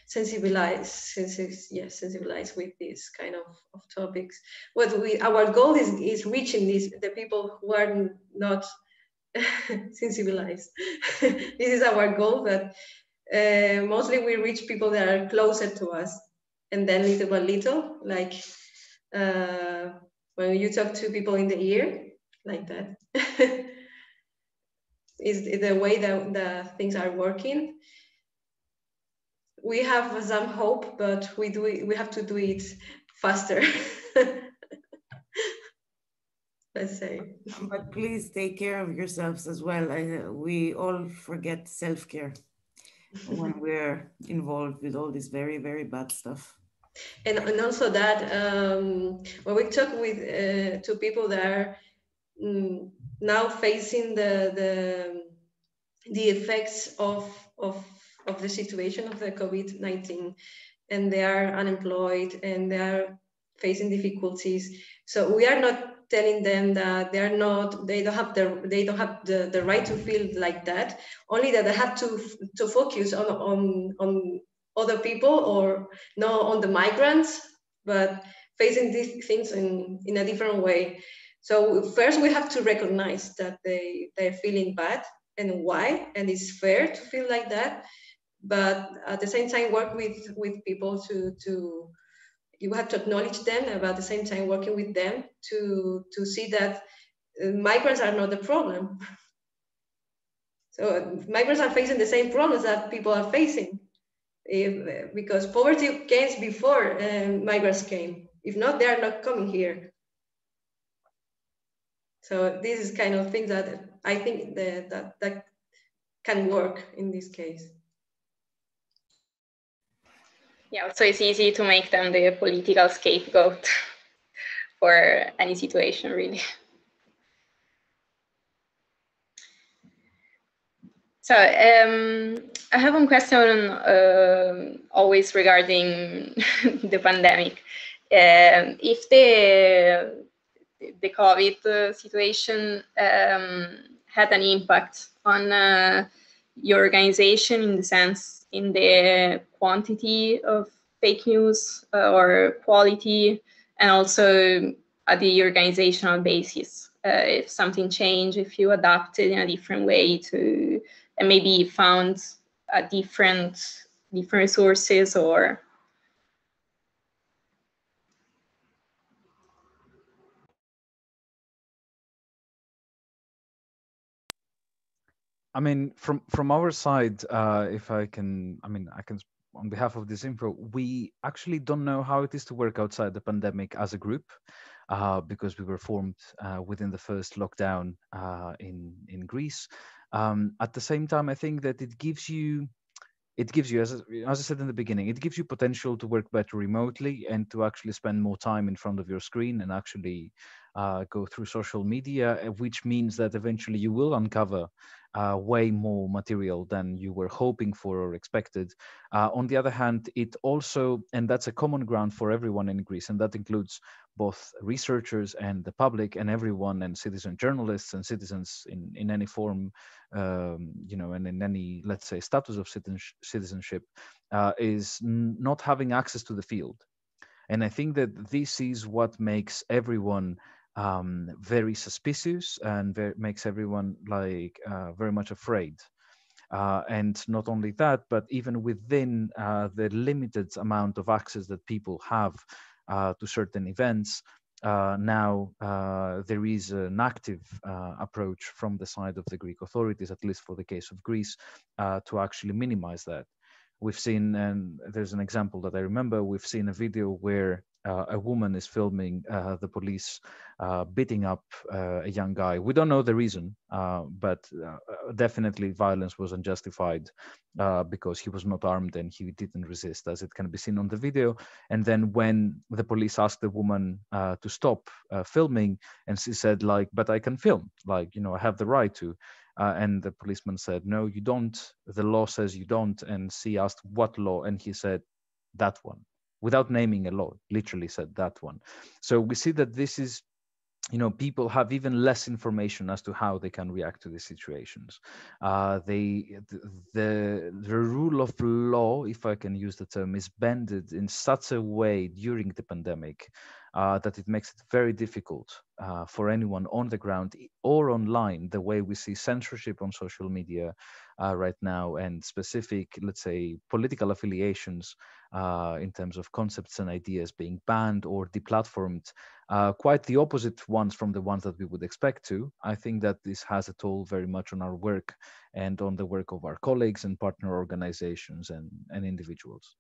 sensibilized with this kind of topics. Our goal is reaching the people who are not sensibilized. This is our goal, but mostly we reach people that are closer to us, and then little by little, like when you talk to people in the ear, like that, is the way that the things are working. We have some hope, but we have to do it faster. Let's say. But please take care of yourselves as well. We all forget self-care when we're involved with all this very, very bad stuff. And also that when we talk with to people that are now facing the effects of the situation of the COVID-19, and they are unemployed and they are facing difficulties. So we are not telling them that they don't have the right to feel like that. Only that they have to focus on other people, or not on the migrants, but facing these things in a different way. So first we have to recognize that they're feeling bad and why, and it's fair to feel like that. But at the same time, work with people to you have to acknowledge them, but at the same time working with them to see that migrants are not the problem. So migrants are facing the same problems that people are facing, because poverty came before migrants came. If not, they are not coming here. So this is kind of thing that I think that can work in this case. Yeah, so it's easy to make them the political scapegoat for any situation, really. So I have one question always regarding the pandemic. If the COVID situation had an impact on your organization, in the sense, in the quantity of fake news or quality, and also at the organizational basis, if something changed, if you adapted in a different way to, and maybe found a different resources, or I mean, from our side, if I can, I can, on behalf of Disinfo, we actually don't know how it is to work outside the pandemic as a group, because we were formed within the first lockdown in Greece. At the same time, I think that it gives you, as I said in the beginning, it gives you potential to work better remotely and to actually spend more time in front of your screen and actually go through social media, which means that eventually you will uncover way more material than you were hoping for or expected. On the other hand, it also, and that's a common ground for everyone in Greece, and that includes both researchers and the public and everyone, and citizen journalists and citizens in any form, and in any, let's say, status of citizenship, is not having access to the field. And I think that this is what makes everyone very suspicious, and makes everyone very much afraid. And not only that, but even within the limited amount of access that people have to certain events, now there is an active approach from the side of the Greek authorities, at least for the case of Greece, to actually minimize that. We've seen, and there's an example that I remember, we've seen a video where a woman is filming the police beating up a young guy. We don't know the reason, but definitely violence was unjustified because he was not armed and he didn't resist, as it can be seen on the video. And then when the police asked the woman to stop filming, and she said, but I can film, I have the right to. And the policeman said, no, you don't. The law says you don't. And she asked, what law? And he said, that one, without naming a law, literally said that one. So we see that this is, people have even less information as to how they can react to these situations. The rule of law, if I can use the term, is bended in such a way during the pandemic that it makes it very difficult for anyone on the ground or online, the way we see censorship on social media right now, and specific, let's say, political affiliations in terms of concepts and ideas being banned or deplatformed, quite the opposite ones from the ones that we would expect to. I think that this has a toll very much on our work and on the work of our colleagues and partner organizations and individuals.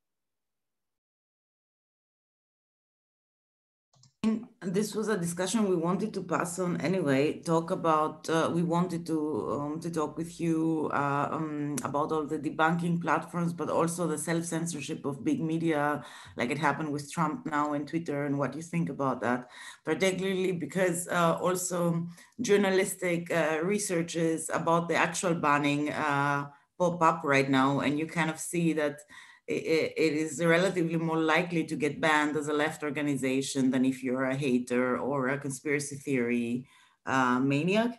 this was a discussion we wanted to pass on anyway. Talk about we wanted to talk with you about all the debunking platforms, but also the self-censorship of big media, like it happened with Trump now and Twitter, and what you think about that, particularly because also journalistic researches about the actual banning pop up right now, and you kind of see that it is relatively more likely to get banned as a left organization than if you're a hater or a conspiracy theory maniac.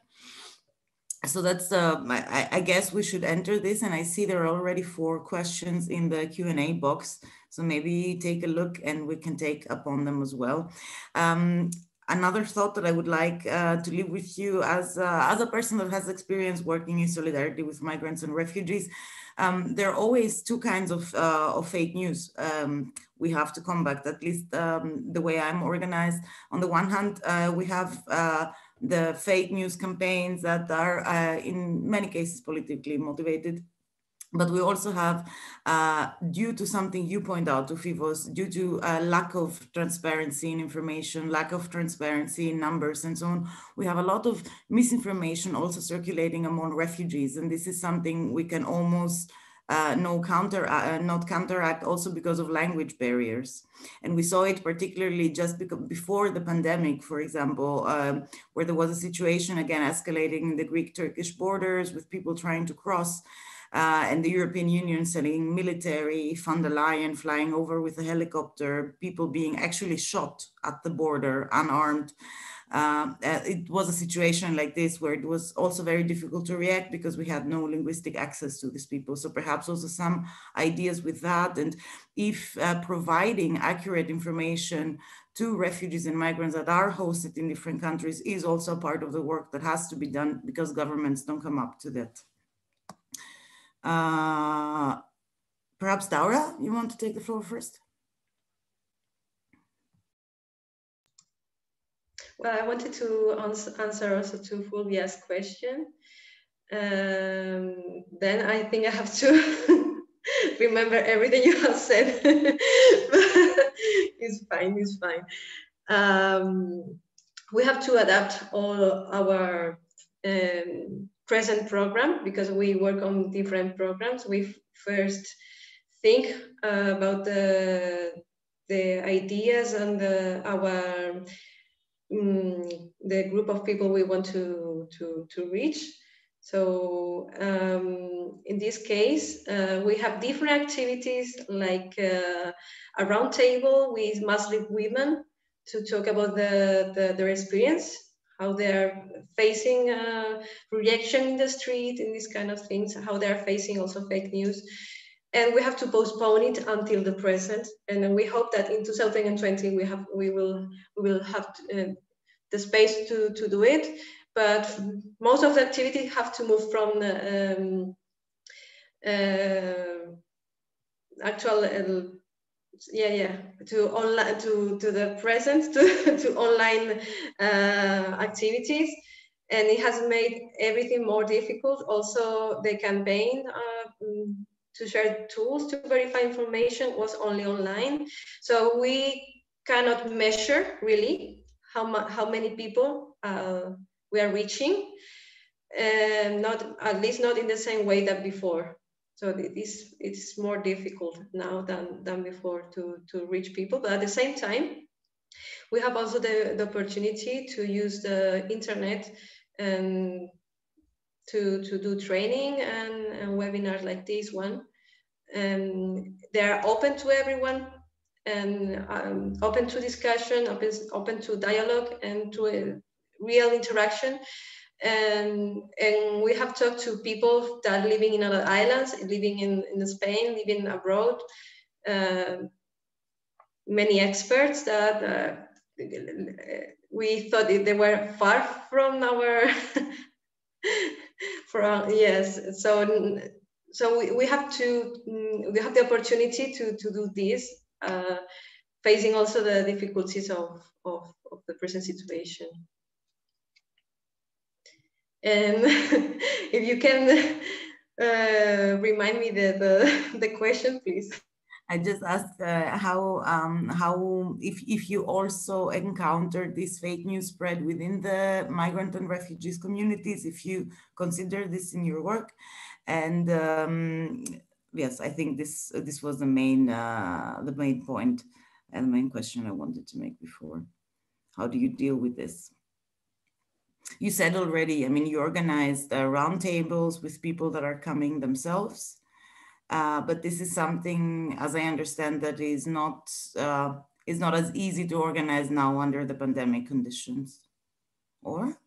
So that's, I guess we should enter this, and I see there are already 4 questions in the Q&A box. So maybe take a look and we can take upon them as well. Another thought that I would like to leave with you as a person that has experience working in solidarity with migrants and refugees, there are always 2 kinds of fake news we have to combat, at least the way I'm organized. On the one hand, we have the fake news campaigns that are in many cases politically motivated. But we also have, due to something you point out, Tufivos, due to lack of transparency in information, lack of transparency in numbers and so on, we have a lot of misinformation also circulating among refugees. And this is something we can almost not counteract, also because of language barriers. And we saw it particularly just before the pandemic, for example, where there was a situation, again, escalating in the Greek-Turkish borders with people trying to cross. And the European Union sending military, von der Leyen flying over with a helicopter, people being actually shot at the border, unarmed. It was a situation like this where it was also very difficult to react because we had no linguistic access to these people. So perhaps also some ideas with that. And if providing accurate information to refugees and migrants that are hosted in different countries is also part of the work that has to be done, because governments don't come up to that. Perhaps Daura, you want to take the floor first? Well, I wanted to answer also to Fulvia's question. Then I think I have to remember everything you have said. It's fine, it's fine. We have to adapt all our present program, because we work on different programs. We first think about the ideas and the group of people we want to reach. So in this case, we have different activities, like a roundtable with Muslim women to talk about their experience, how they're facing reaction in the street and these kind of things, how they're facing also fake news. And we have to postpone it until the present. And then we hope that in 2020 we will have the space to do it. But most of the activities have to move from the actual to online to the present to online activities, and it has made everything more difficult. Also, the campaign to share tools to verify information was only online, so we cannot measure really how many people we are reaching, and at least not in the same way that before. So it's more difficult now than before to reach people. But at the same time, we have also the opportunity to use the internet and to do training and webinars like this one. And they are open to everyone, and open to discussion, open to dialogue and to a real interaction. And we have talked to people that are living in other islands, living in Spain, living abroad, many experts that we thought they were far from our yes. So we have the opportunity to do this, facing also the difficulties of the present situation. And if you can remind me the question, please. I just asked how if you also encountered this fake news spread within the migrant and refugees communities, if you consider this in your work, and yes, I think this was the main point and the main question I wanted to make before. How do you deal with this? You said already, I mean, you organized roundtables with people that are coming themselves. But this is something, as I understand, that is not as easy to organize now under the pandemic conditions, or?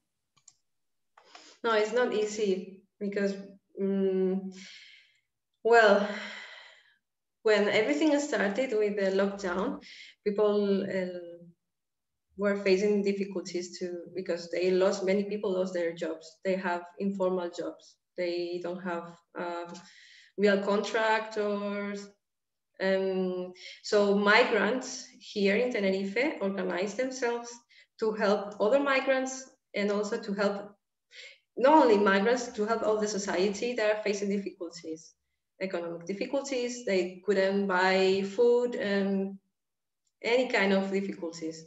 No, it's not easy because, well, when everything started with the lockdown, people were facing difficulties too because many people lost their jobs. They have informal jobs. They don't have real contractors. So migrants here in Tenerife organize themselves to help other migrants and also to help not only migrants, to help all the society that are facing difficulties, economic difficulties. They couldn't buy food and any kind of difficulties.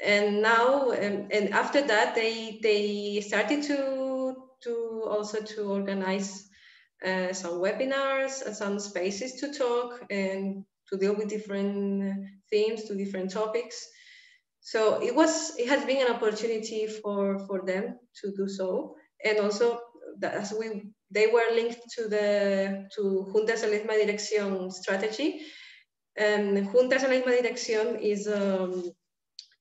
And now, and after that, they started to also to organize some webinars and some spaces to talk and to deal with different themes, to different topics. So it has been an opportunity for them to do so, and also as they were linked to Juntas en la Misma Dirección strategy. Juntas en la Misma Dirección is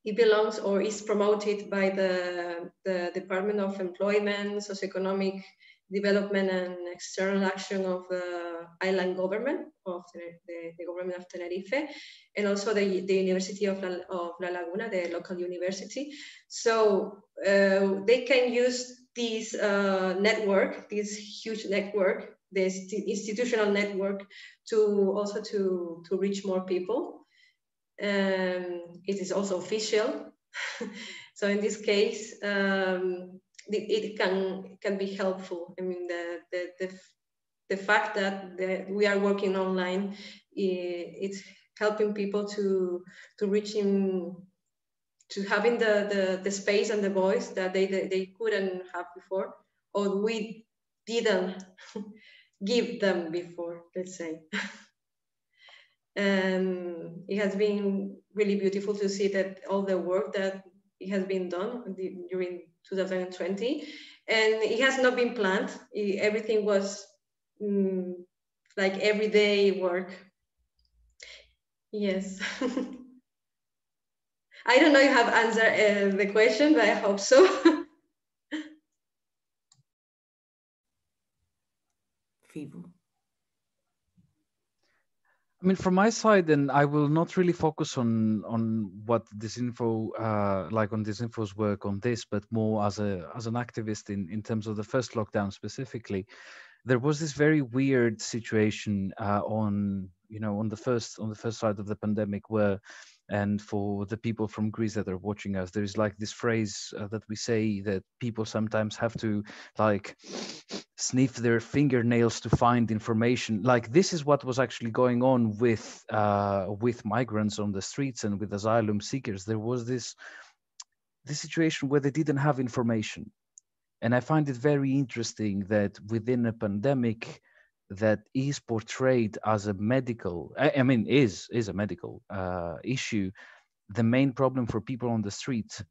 it belongs or is promoted by the Department of Employment, Socioeconomic Development and External Action of the island government of the government of Tenerife, and also the University of La Laguna, the local university. So they can use this network, this huge network, this institutional network, to also to reach more people. It is also official. So in this case, it can be helpful. I mean, the fact that we are working online, it's helping people to reach in, to having the space and the voice that they couldn't have before, or we didn't give them before, let's say. And it has been really beautiful to see that all the work that it has been done during 2020, and it has not been planned. Everything was like everyday work. Yes. I don't know if you have answered the question, but I hope so. Fivo. I mean, from my side, and I will not really focus on what Disinfo, like on Disinfo's work on this, but more as an activist in terms of the first lockdown specifically. There was this very weird situation on the first side of the pandemic where, and for the people from Greece that are watching us, there is like this phrase that we say that people sometimes have to like sniff their fingernails to find information. Like this is what was actually going on with migrants on the streets and with asylum seekers. There was this situation where they didn't have information. And I find it very interesting that within a pandemic that is portrayed as a medical, is a medical issue, the main problem for people on the street,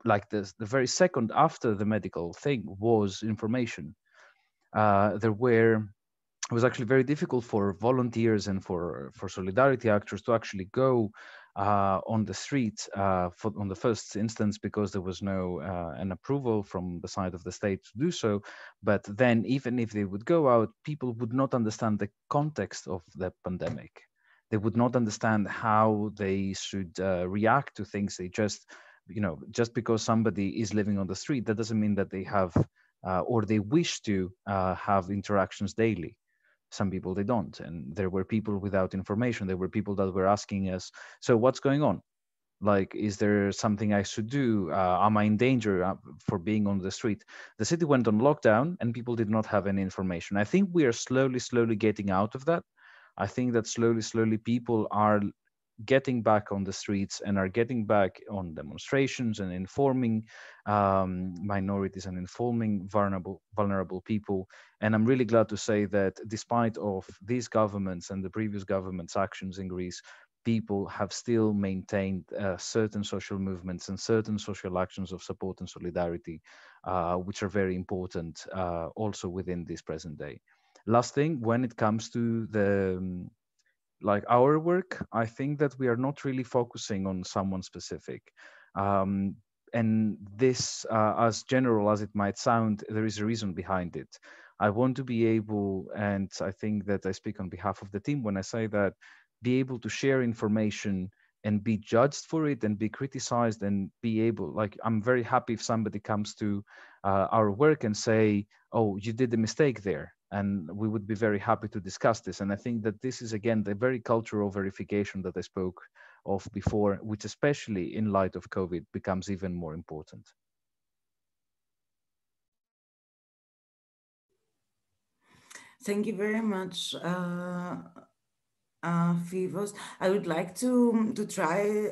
like this, the very second after the medical thing, was information. It was actually very difficult for volunteers and for solidarity actors to actually go on the street on the first instance, because there was no an approval from the side of the state to do so. But then even if they would go out, people would not understand the context of the pandemic. They would not understand how they should react to things. They just because somebody is living on the street, that doesn't mean that they have or they wish to have interactions daily. Some people, they don't. And there were people without information. There were people that were asking us, so what's going on? Like, is there something I should do? Am I in danger for being on the street? The city went on lockdown and people did not have any information. I think we are slowly getting out of that. I think that slowly people are getting back on the streets and are getting back on demonstrations and informing minorities and informing vulnerable people. And I'm really glad to say that despite of these governments and the previous government's actions in Greece, people have still maintained certain social movements and certain social actions of support and solidarity, which are very important also within this present day. Last thing, when it comes to the like our work, I think that we are not really focusing on someone specific. Um, and this, as general as it might sound, there is a reason behind it. I want to be able, and I think that I speak on behalf of the team when I say that, be able to share information and be judged for it and be criticized and be able, like, I'm very happy if somebody comes to our work and say, oh, you did a mistake there, and we would be very happy to discuss this. And I think that this is, again, the very cultural verification that I spoke of before, which especially in light of COVID becomes even more important. Thank you very much, Fivos. I would like to try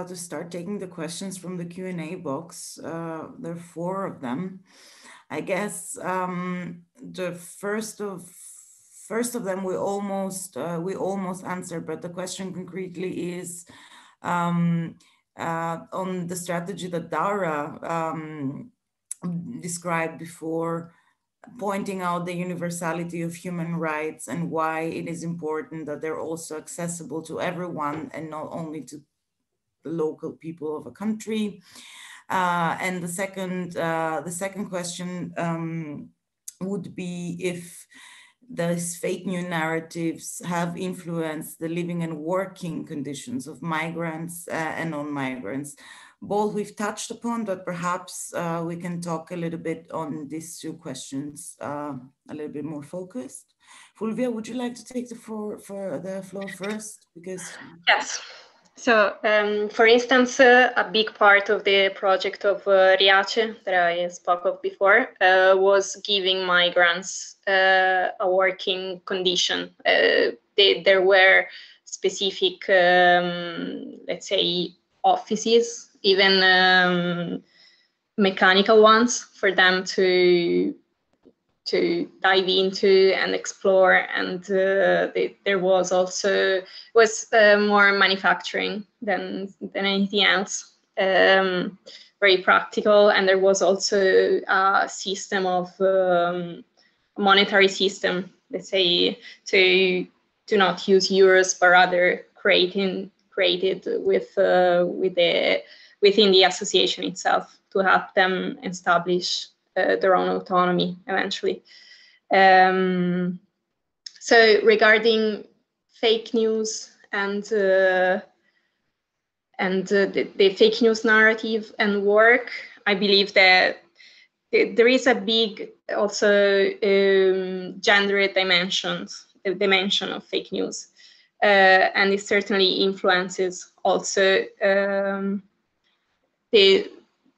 to start taking the questions from the Q&A box. There are 4 of them. I guess the first of them we almost answered, but the question concretely is on the strategy that Daura described before, pointing out the universality of human rights and why it is important that they're also accessible to everyone and not only to the local people of a country. And the second question would be if those fake news narratives have influenced the living and working conditions of migrants and non-migrants. Both we've touched upon, but perhaps we can talk a little bit on these 2 questions a little bit more focused. Fulvia, would you like to take the floor first? Because yes. So, for instance, a big part of the project of Riace that I spoke of before was giving migrants a working condition. There were specific, let's say, offices, even mechanical ones, for them to dive into and explore, and there was also more manufacturing than anything else, very practical, and there was also a system of monetary system, let's say, to not use euros but rather created within the association itself to help them establish their own autonomy eventually. So regarding fake news and the fake news narrative and work, I believe that there is a big also gender dimension of fake news, and it certainly influences also the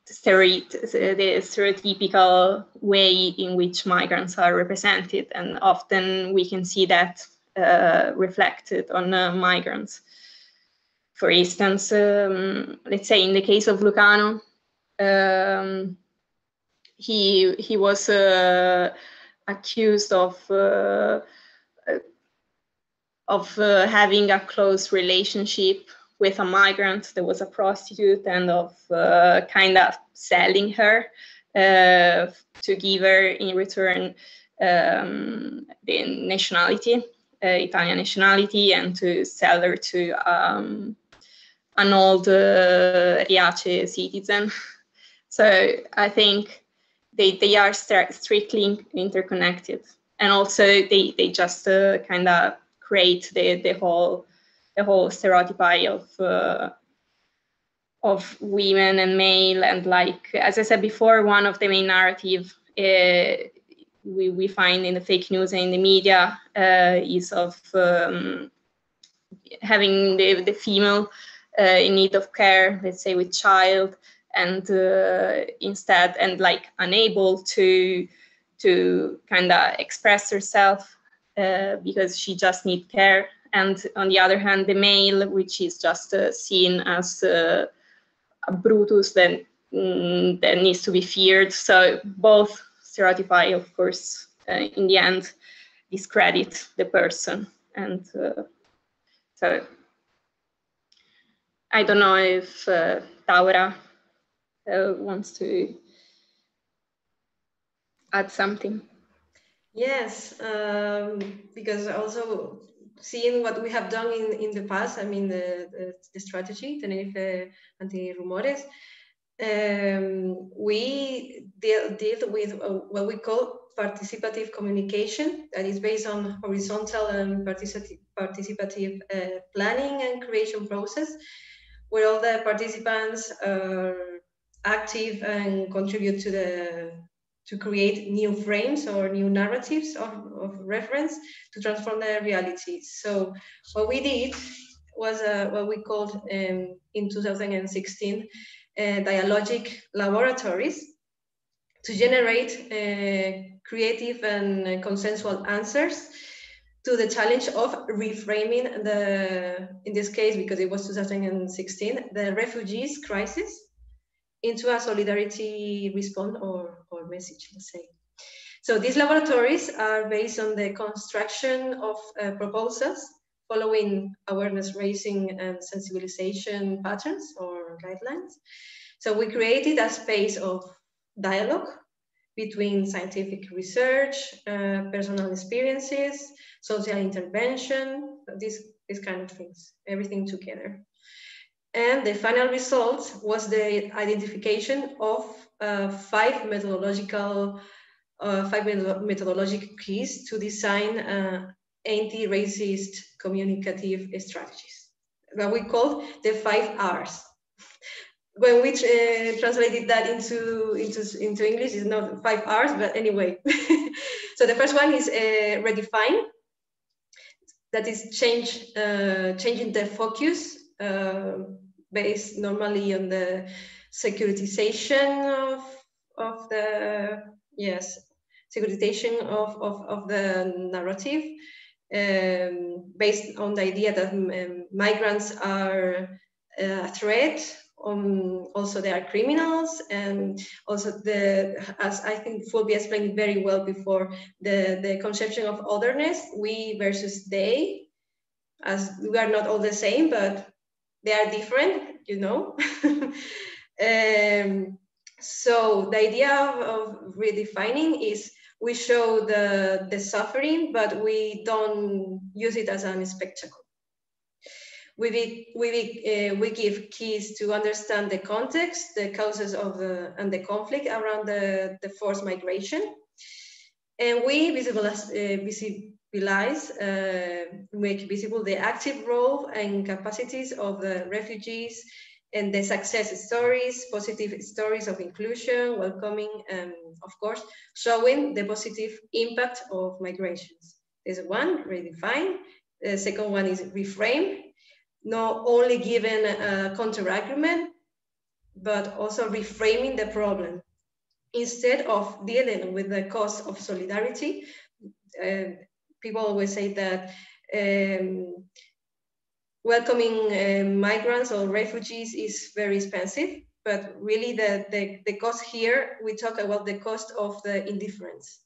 stereotypical way in which migrants are represented, and often we can see that reflected on migrants. For instance, let's say in the case of Lucano, he was accused of having a close relationship with a migrant that was a prostitute, and of kind of selling her to give her in return the nationality, Italian nationality, and to sell her to an old Riace citizen. So I think they are strictly interconnected, and also they just kind of create the whole stereotype of women and male, and like, as I said before, one of the main narrative we find in the fake news and in the media is of having the female in need of care, let's say with child, and instead, and like unable to kind of express herself because she just needs care. And on the other hand, the male, which is just seen as a Brutus that needs to be feared. So both stereotypy, of course, in the end, discredit the person. And so I don't know if Daura wants to add something. Yes, because also seeing what we have done in the past, I mean, the strategy, Tenerife Antirrumores, we deal with what we call participative communication, that is based on horizontal and participative planning and creation process, where all the participants are active and contribute to create new frames or new narratives of reference to transform their realities. So what we did was what we called in 2016 dialogic laboratories to generate creative and consensual answers to the challenge of reframing in this case, because it was 2016, the refugees crisis into a solidarity response or message, let's say. So these laboratories are based on the construction of proposals following awareness raising and sensibilization patterns or guidelines. So we created a space of dialogue between scientific research, personal experiences, social intervention, these kind of things, everything together. And the final result was the identification of five methodological keys to design anti-racist communicative strategies, what we call the 5 R's. When we translated that into English, it's not 5 R's, but anyway. So the first one is redefine. That is changing the focus based normally on the securitization of the securitization of the narrative, based on the idea that migrants are a threat. Also, they are criminals, and also as I think Fulvia explained very well before, the conception of otherness, we versus they, as we are not all the same, but they are different, you know. So the idea of redefining is we show the suffering, but we don't use it as a spectacle. We give keys to understand the context, the causes of and the conflict around the forced migration, and we make visible the active role and capacities of the refugees and the success stories, positive stories of inclusion, welcoming, and of course, showing the positive impact of migrations. There's one, redefine. The second one is reframe. Not only given a counter-argument, but also reframing the problem. Instead of dealing with the cost of solidarity, people always say that welcoming migrants or refugees is very expensive, but really the cost here, we talk about the cost of the indifference.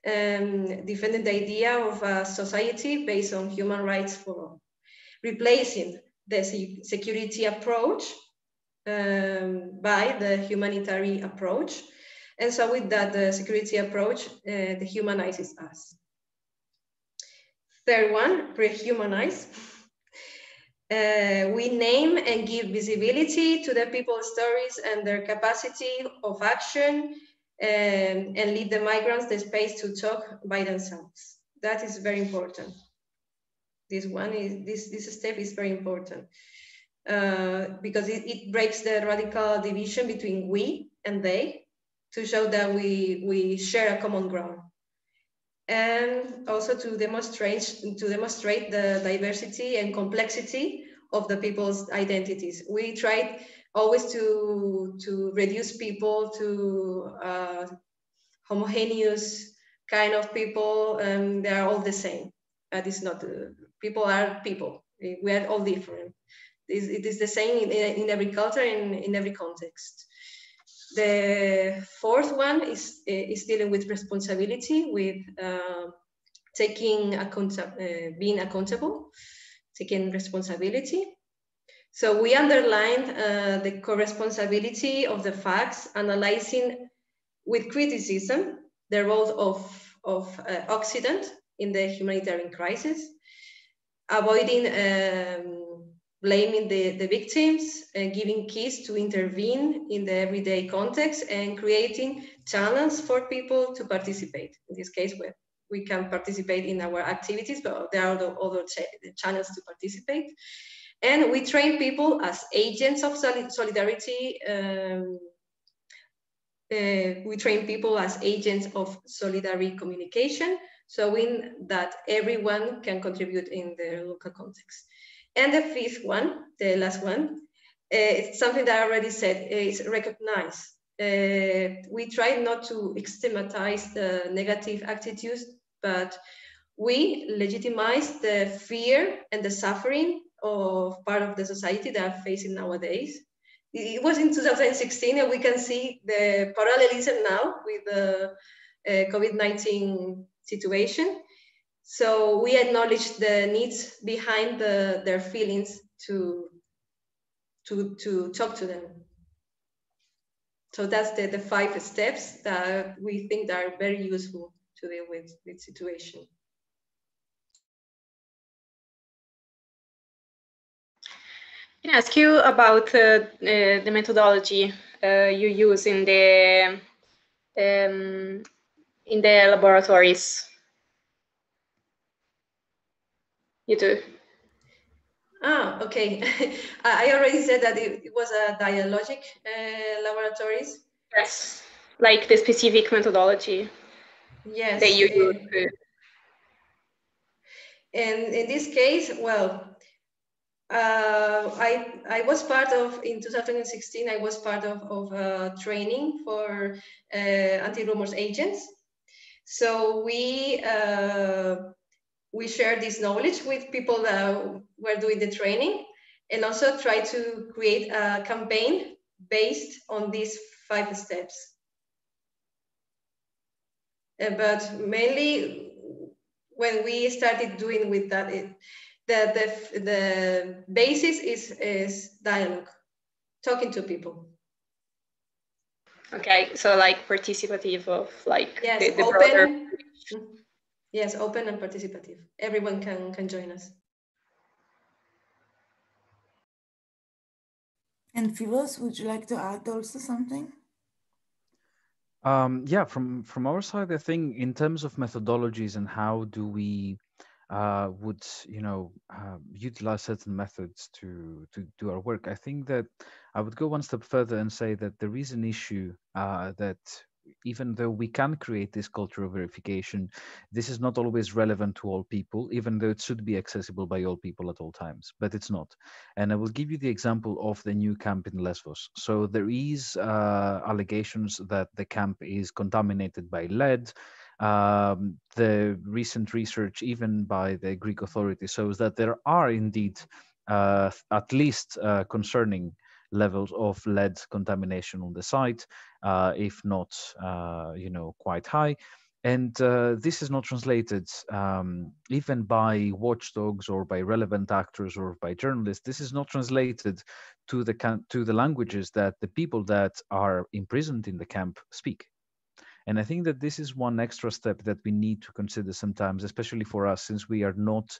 Defending the idea of a society based on human rights for all. Replacing the security approach by the humanitarian approach. And so with that, the security approach dehumanizes us. Third one, rehumanize. We name and give visibility to the people's stories and their capacity of action, and leave the migrants the space to talk by themselves. That is very important. This step is very important because it breaks the radical division between we and they to show that we share a common ground, and also to demonstrate the diversity and complexity of the people's identities. We try always to reduce people to homogeneous kind of people, they are all the same. It's not, people are people. We are all different. It is the same in every culture, in every context. The fourth one is dealing with responsibility, with being accountable, taking responsibility. So we underlined the co-responsibility of the facts, analyzing with criticism the role of Occident in the humanitarian crisis, avoiding blaming the victims, giving keys to intervene in the everyday context, and creating channels for people to participate. In this case, we can participate in our activities, but there are other channels to participate. And we train people as agents of solidarity. We train people as agents of solidarity communication, showing that everyone can contribute in their local context. And the fifth one, the last one, it's something that I already said, is recognize. We try not to stigmatize the negative attitudes, but we legitimize the fear and the suffering of part of the society that are facing nowadays. It was in 2016, and we can see the parallelism now with the COVID-19 situation. So we acknowledge the needs behind their feelings to talk to them. So that's the 5 steps that we think that are very useful to deal with this situation. Can I ask you about the methodology you use in the laboratories? You do. Ah, okay. I already said that it was a dialogic laboratories. Yes, like the specific methodology. Yes. That you use. And in this case, well, I was part of, in 2016, I was part of training for anti-rumors agents. So we shared this knowledge with people that were doing the training, and also try to create a campaign based on these 5 steps. But mainly when we started doing with that, the basis is dialogue, talking to people. Okay, so like participative of like yes, the open, broader. Yes, open and participative. Everyone can join us. And Filos, would you like to add also something? Yeah, from our side, I think in terms of methodologies and how do we would utilize certain methods to do our work, I think that I would go one step further and say that there is an issue that even though we can create this culture of verification, this is not always relevant to all people, even though it should be accessible by all people at all times, but it's not. And I will give you the example of the new camp in Lesbos. So there is allegations that the camp is contaminated by lead. The recent research, even by the Greek authorities, shows that there are indeed at least concerning levels of lead contamination on the site, if not, quite high. And this is not translated even by watchdogs or by relevant actors or by journalists. This is not translated to the languages that the people that are imprisoned in the camp speak. And I think that this is one extra step that we need to consider sometimes, especially for us, since we are not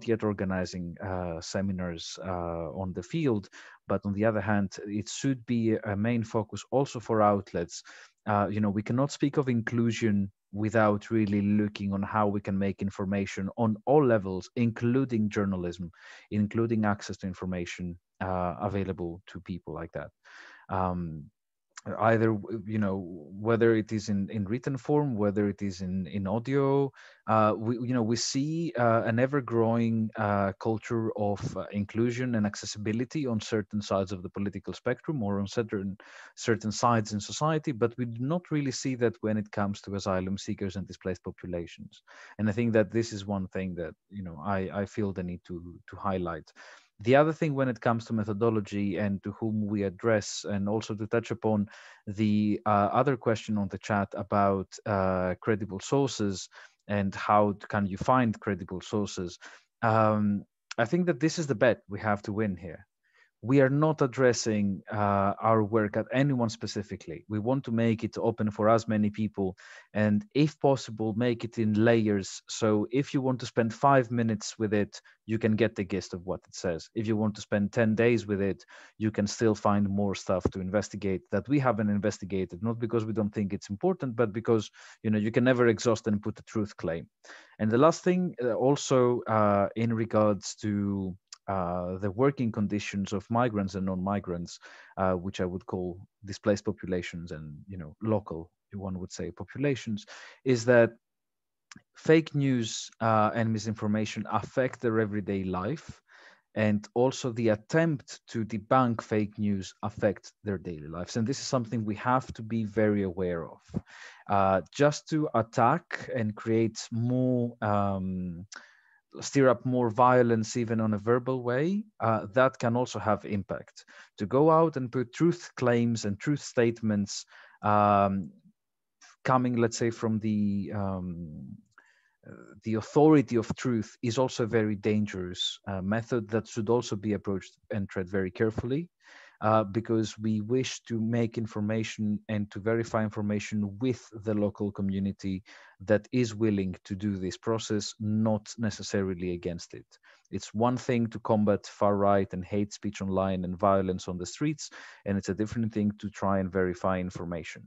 yet organizing seminars on the field. But on the other hand, it should be a main focus also for outlets. We cannot speak of inclusion without really looking on how we can make information on all levels, including journalism, including access to information available to people like that. either, whether it is in written form, whether it is in audio. We see an ever-growing culture of inclusion and accessibility on certain sides of the political spectrum, or on certain sides in society, but we do not really see that when it comes to asylum seekers and displaced populations. And I think that this is one thing that I feel the need to highlight. The other thing, when it comes to methodology and to whom we address, and also to touch upon the other question on the chat about credible sources and how can you find credible sources, I think that this is the bet we have to win here. We are not addressing our work at anyone specifically. We want to make it open for as many people, and if possible, make it in layers. So if you want to spend 5 minutes with it, you can get the gist of what it says. If you want to spend 10 days with it, you can still find more stuff to investigate that we haven't investigated, not because we don't think it's important, but because you can never exhaust and put a truth claim. And the last thing, also in regards to the working conditions of migrants and non-migrants, which I would call displaced populations and local, one would say, populations, is that fake news and misinformation affect their everyday life, and also the attempt to debunk fake news affect their daily lives. And this is something we have to be very aware of. Just to attack and create more stir up more violence, even on a verbal way, that can also have impact. To go out and put truth claims and truth statements coming, let's say, from the authority of truth is also a very dangerous method that should also be approached and tread very carefully. Because we wish to make information and to verify information with the local community that is willing to do this process, not necessarily against it. It's one thing to combat far right and hate speech online and violence on the streets, and it's a different thing to try and verify information.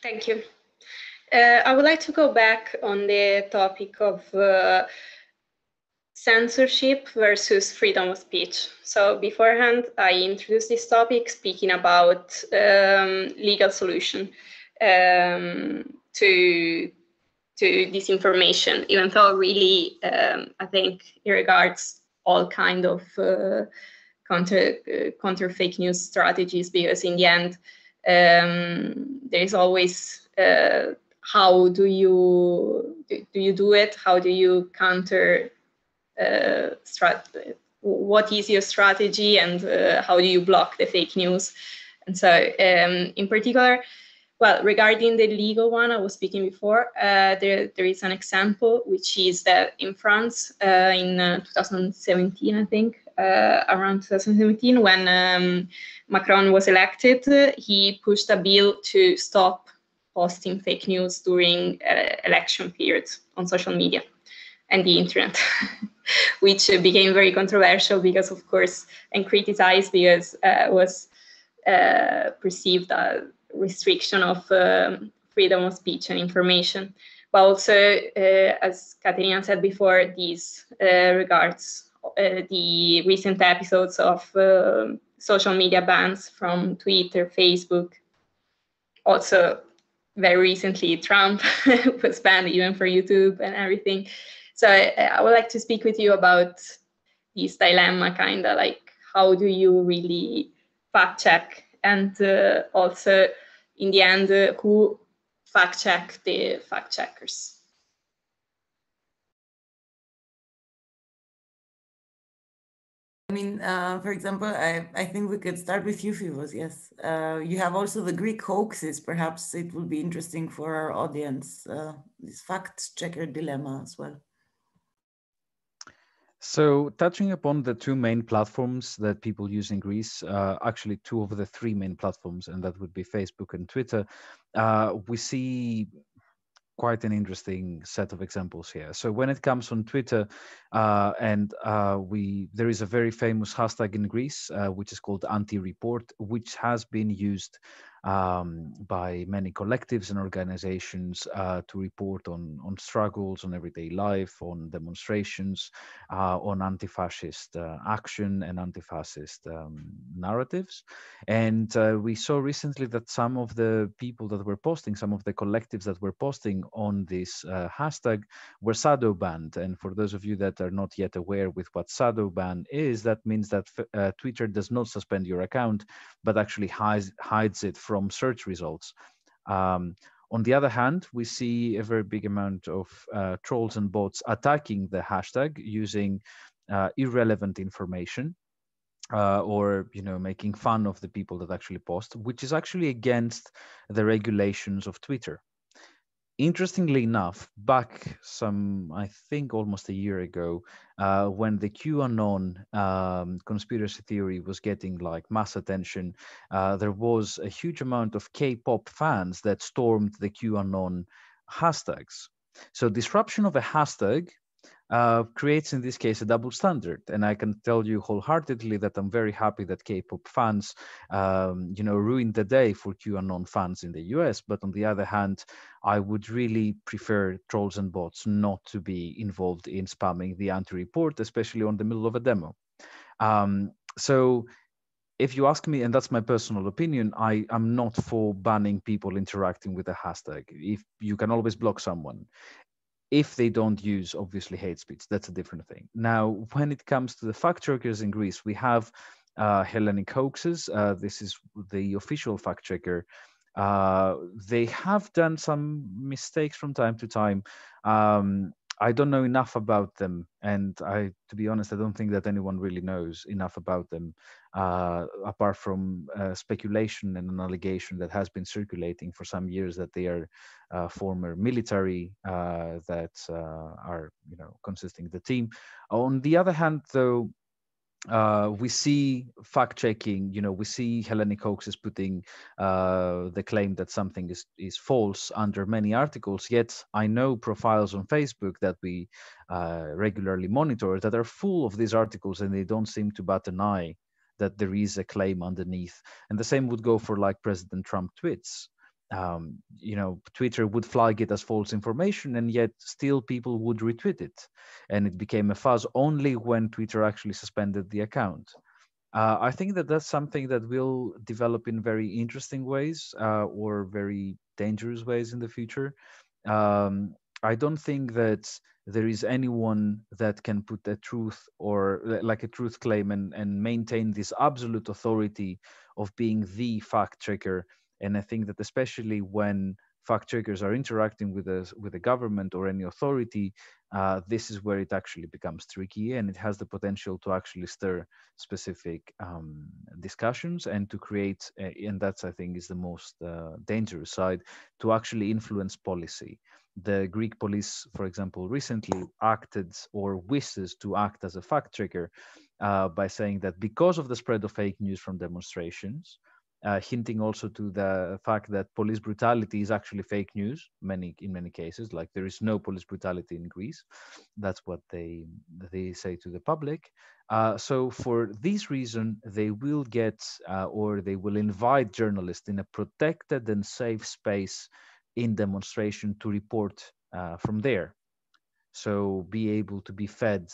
Thank you. I would like to go back on the topic of censorship versus freedom of speech. So beforehand, I introduced this topic speaking about legal solution to disinformation, even though really I think it regards all kind of counter fake news strategies, because in the end there is always how do you do it? How do you counter? What is your strategy, and how do you block the fake news? And so in particular, well, regarding the legal one I was speaking before, there is an example, which is that in France in 2017, I think, around 2017, when Macron was elected, he pushed a bill to stop posting fake news during election periods on social media and the internet, which became very controversial because, of course, and criticized because it was perceived as restriction of freedom of speech and information. But also, as Katerina said before, these regards the recent episodes of social media bans from Twitter, Facebook. Also, very recently, Trump was banned even for YouTube and everything. So I would like to speak with you about this dilemma, kind of like, how do you really fact check, and also in the end, who fact check the fact checkers? I mean, for example, I think we could start with you, Fivos. Yes, you have also the Greek hoaxes. Perhaps it will be interesting for our audience, this fact checker dilemma as well. So touching upon the two main platforms that people use in Greece, actually two of the three main platforms, and that would be Facebook and Twitter, we see quite an interesting set of examples here. So when it comes on Twitter, There is a very famous hashtag in Greece, which is called anti-report, which has been used by many collectives and organizations to report on struggles, on everyday life, on demonstrations, on anti-fascist action and anti-fascist narratives. And we saw recently that some of the people that were posting, some of the collectives that were posting on this hashtag were shadow banned. And for those of you that are not yet aware with what shadow ban is, that means that Twitter does not suspend your account, but actually hides it from search results. On the other hand, we see a very big amount of trolls and bots attacking the hashtag using irrelevant information, or making fun of the people that actually post, which is actually against the regulations of Twitter. Interestingly enough, back I think almost a year ago, when the QAnon conspiracy theory was getting like mass attention, there was a huge amount of K-pop fans that stormed the QAnon hashtags. So disruption of a hashtag creates in this case a double standard, and I can tell you wholeheartedly that I'm very happy that K-pop fans ruined the day for QAnon fans in the US. But on the other hand, I would really prefer trolls and bots not to be involved in spamming the anti-report, especially on the middle of a demo. So if you ask me, and that's my personal opinion, I am not for banning people interacting with a hashtag. If you can always block someone, if they don't use, obviously, hate speech, that's a different thing. Now, when it comes to the fact checkers in Greece, we have Hellenic Hoaxes. This is the official fact checker. They have done some mistakes from time to time. I don't know enough about them, and to be honest, I don't think that anyone really knows enough about them, apart from speculation and an allegation that has been circulating for some years that they are former military that are, consisting the team. On the other hand, though, we see fact checking, we see Hellenic Hoaxes putting the claim that something is false under many articles. Yet I know profiles on Facebook that we regularly monitor that are full of these articles, and they don't seem to bat an eye that there is a claim underneath. And the same would go for like President Trump tweets. Twitter would flag it as false information, and yet still people would retweet it. And it became a fuss only when Twitter actually suspended the account. I think that that's something that will develop in very interesting ways, or very dangerous ways in the future. I don't think that there is anyone that can put a truth or like a truth claim and maintain this absolute authority of being the fact checker. And I think that especially when fact checkers are interacting with the government or any authority, this is where it actually becomes tricky, and it has the potential to actually stir specific discussions and to create, and that's, I think, is the most dangerous side, to actually influence policy. The Greek police, for example, recently acted or wishes to act as a fact checker by saying that because of the spread of fake news from demonstrations, hinting also to the fact that police brutality is actually fake news in many cases, like there is no police brutality in Greece. That's what they say to the public. So for this reason, they will get or they will invite journalists in a protected and safe space in demonstration to report from there. So be able to be fed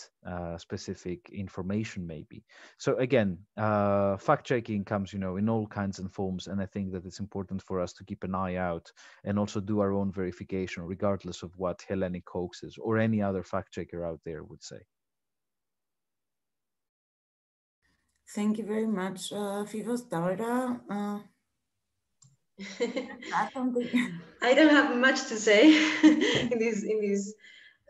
specific information, maybe. So again, fact checking comes, in all kinds and forms, and I think that it's important for us to keep an eye out and also do our own verification, regardless of what Hellenic Hoaxes or any other fact checker out there would say. Thank you very much, Fivos. Daura, I don't have much to say in this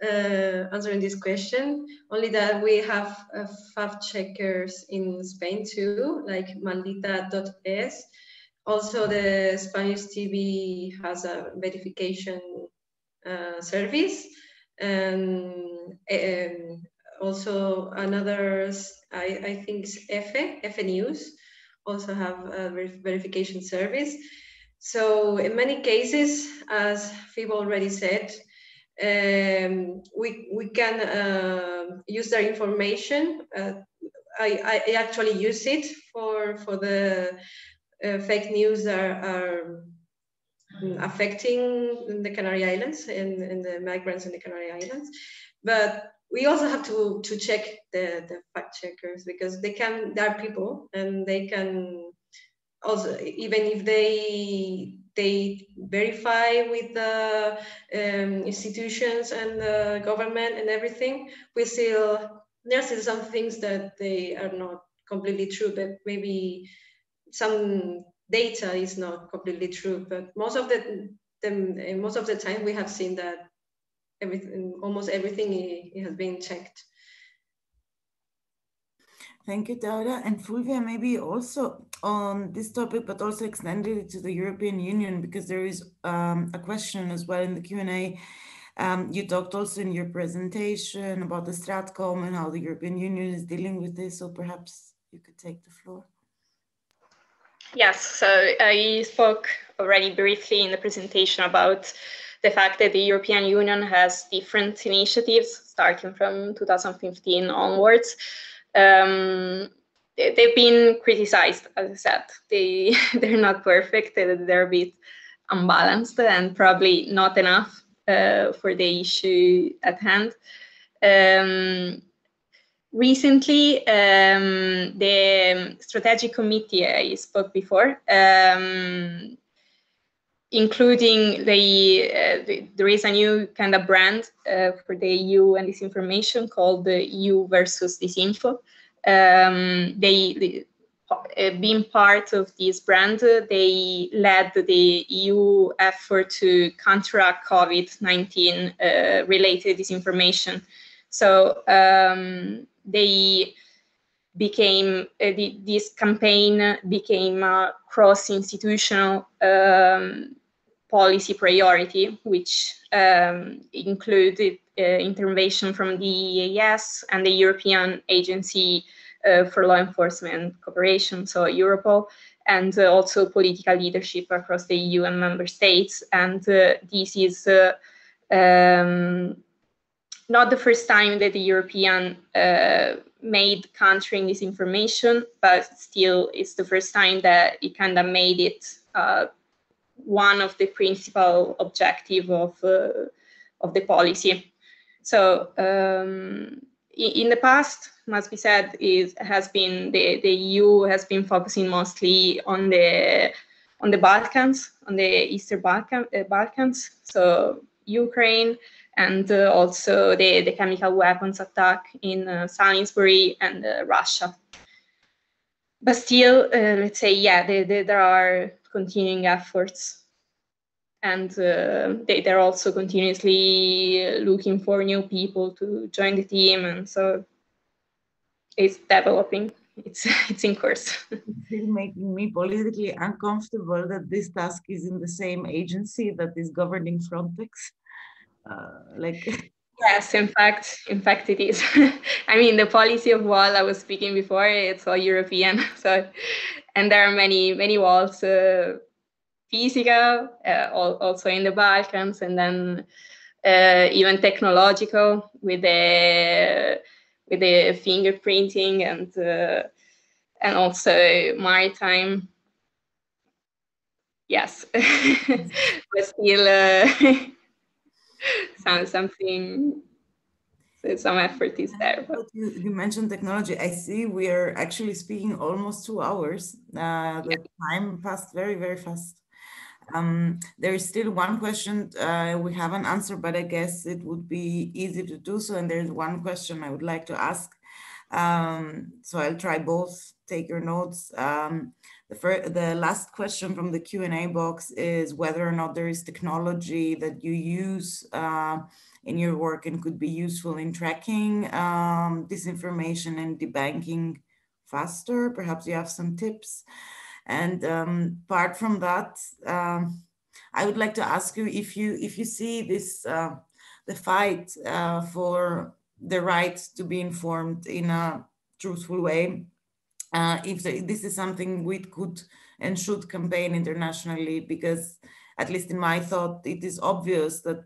answering this question. Only that we have fact checkers in Spain too, like Maldita.es. Also, the Spanish TV has a verification service, and also another, I think it's F News, also have a verification service. So in many cases, as Fibo already said, we can use their information. I actually use it for the fake news are affecting the Canary Islands and the migrants in the Canary Islands. But we also have to check the fact checkers, because they are people, and they can also, even if they verify with the institutions and the government and everything, there's still some things that they are not completely true, but maybe some data is not completely true. But most of the time we have seen that almost everything it has been checked. Thank you, Daura. And Fulvia, maybe also on this topic, but also extended it to the European Union, because there is a question as well in the Q&A. You talked also in your presentation about the Stratcom and how the European Union is dealing with this. So perhaps you could take the floor. Yes, so I spoke already briefly in the presentation about the fact that the European Union has different initiatives starting from 2015 onwards. They've been criticized, as I said. They're not perfect, they're a bit unbalanced and probably not enough for the issue at hand. Recently, the strategic committee I spoke before, including there is a new kind of brand for the EU and disinformation called the EU versus Disinfo. Being part of this brand, they led the EU effort to counteract COVID-19 related disinformation. So they became this campaign became a cross-institutional policy priority, which included intervention from the EAS and the European Agency for Law Enforcement Cooperation, so Europol, and also political leadership across the EU and member states. And this is not the first time that the European made countering disinformation, but still it's the first time that it kind of made it one of the principal objectives of the policy. So in the past, must be said, the EU has been focusing mostly on the Balkans, on the Eastern Balkans, so Ukraine, and also the chemical weapons attack in Salisbury and Russia. But still, let's say, yeah, there are continuing efforts, and they're also continuously looking for new people to join the team, and so it's developing. It's in course. It's still making me politically uncomfortable that this task is in the same agency that is governing Frontex. Yes, in fact it is. I mean, the policy of wall I was speaking before, it's all European. So, and there are many walls, physical, also in the Balkans, and then even technological with the fingerprinting and also maritime. Yes, but still. Some effort is there. But you mentioned technology. I see we are actually speaking almost 2 hours. The time passed very, very fast. There is still one question we haven't answered, but I guess it would be easy to do so. And there's one question I would like to ask. So I'll try both. Take your notes. The last question from the Q&A box is whether or not there is technology that you use in your work and could be useful in tracking disinformation and debunking faster. Perhaps you have some tips. And apart from that, I would like to ask you if you see this the fight for the right to be informed in a truthful way. If this is something we could and should campaign internationally, because at least in my thought, it is obvious that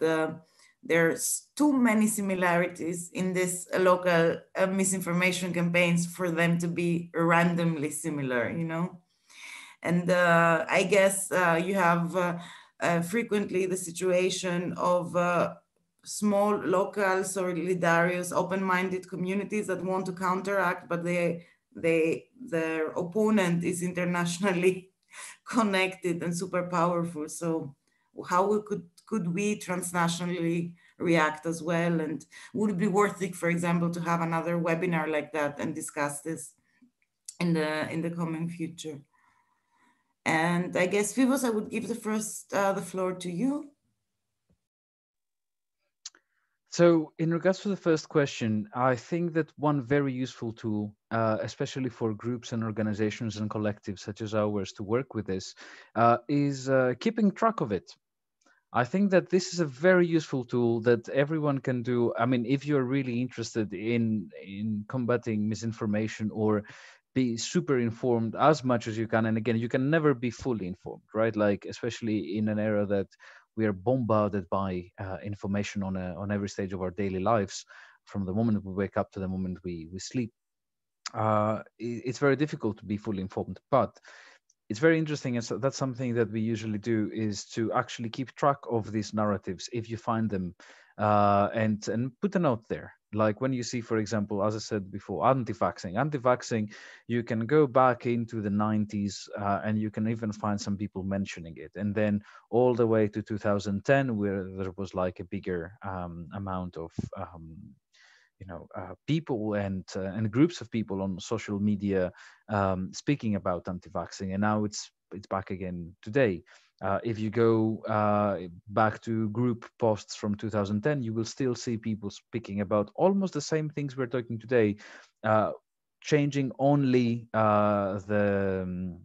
there's too many similarities in this local misinformation campaigns for them to be randomly similar, you know? And I guess you have frequently the situation of small, local, solidarious, open-minded communities that want to counteract, but their opponent is internationally connected and super powerful. So how could we transnationally react as well? And would it be worth it, for example, to have another webinar like that and discuss this in the coming future? And I guess, Vivos, I would give the floor to you. So in regards to the first question, I think that one very useful tool, especially for groups and organizations and collectives such as ours to work with this, is keeping track of it. I think that this is a very useful tool that everyone can do. I mean, if you're really interested in combating misinformation or be super informed as much as you can, and again, you can never be fully informed, right? Like, especially in an era that we are bombarded by information on every stage of our daily lives, from the moment we wake up to the moment we sleep. It's very difficult to be fully informed, but it's very interesting, and so that's something that we usually do, is to actually keep track of these narratives if you find them, and put a note there. Like when you see, for example, as I said before, anti-vaxxing, you can go back into the 90s, and you can even find some people mentioning it, and then all the way to 2010, where there was like a bigger amount of people and groups of people on social media speaking about anti-vaxxing, and now it's back again today. If you go back to group posts from 2010, you will still see people speaking about almost the same things we're talking today, changing only the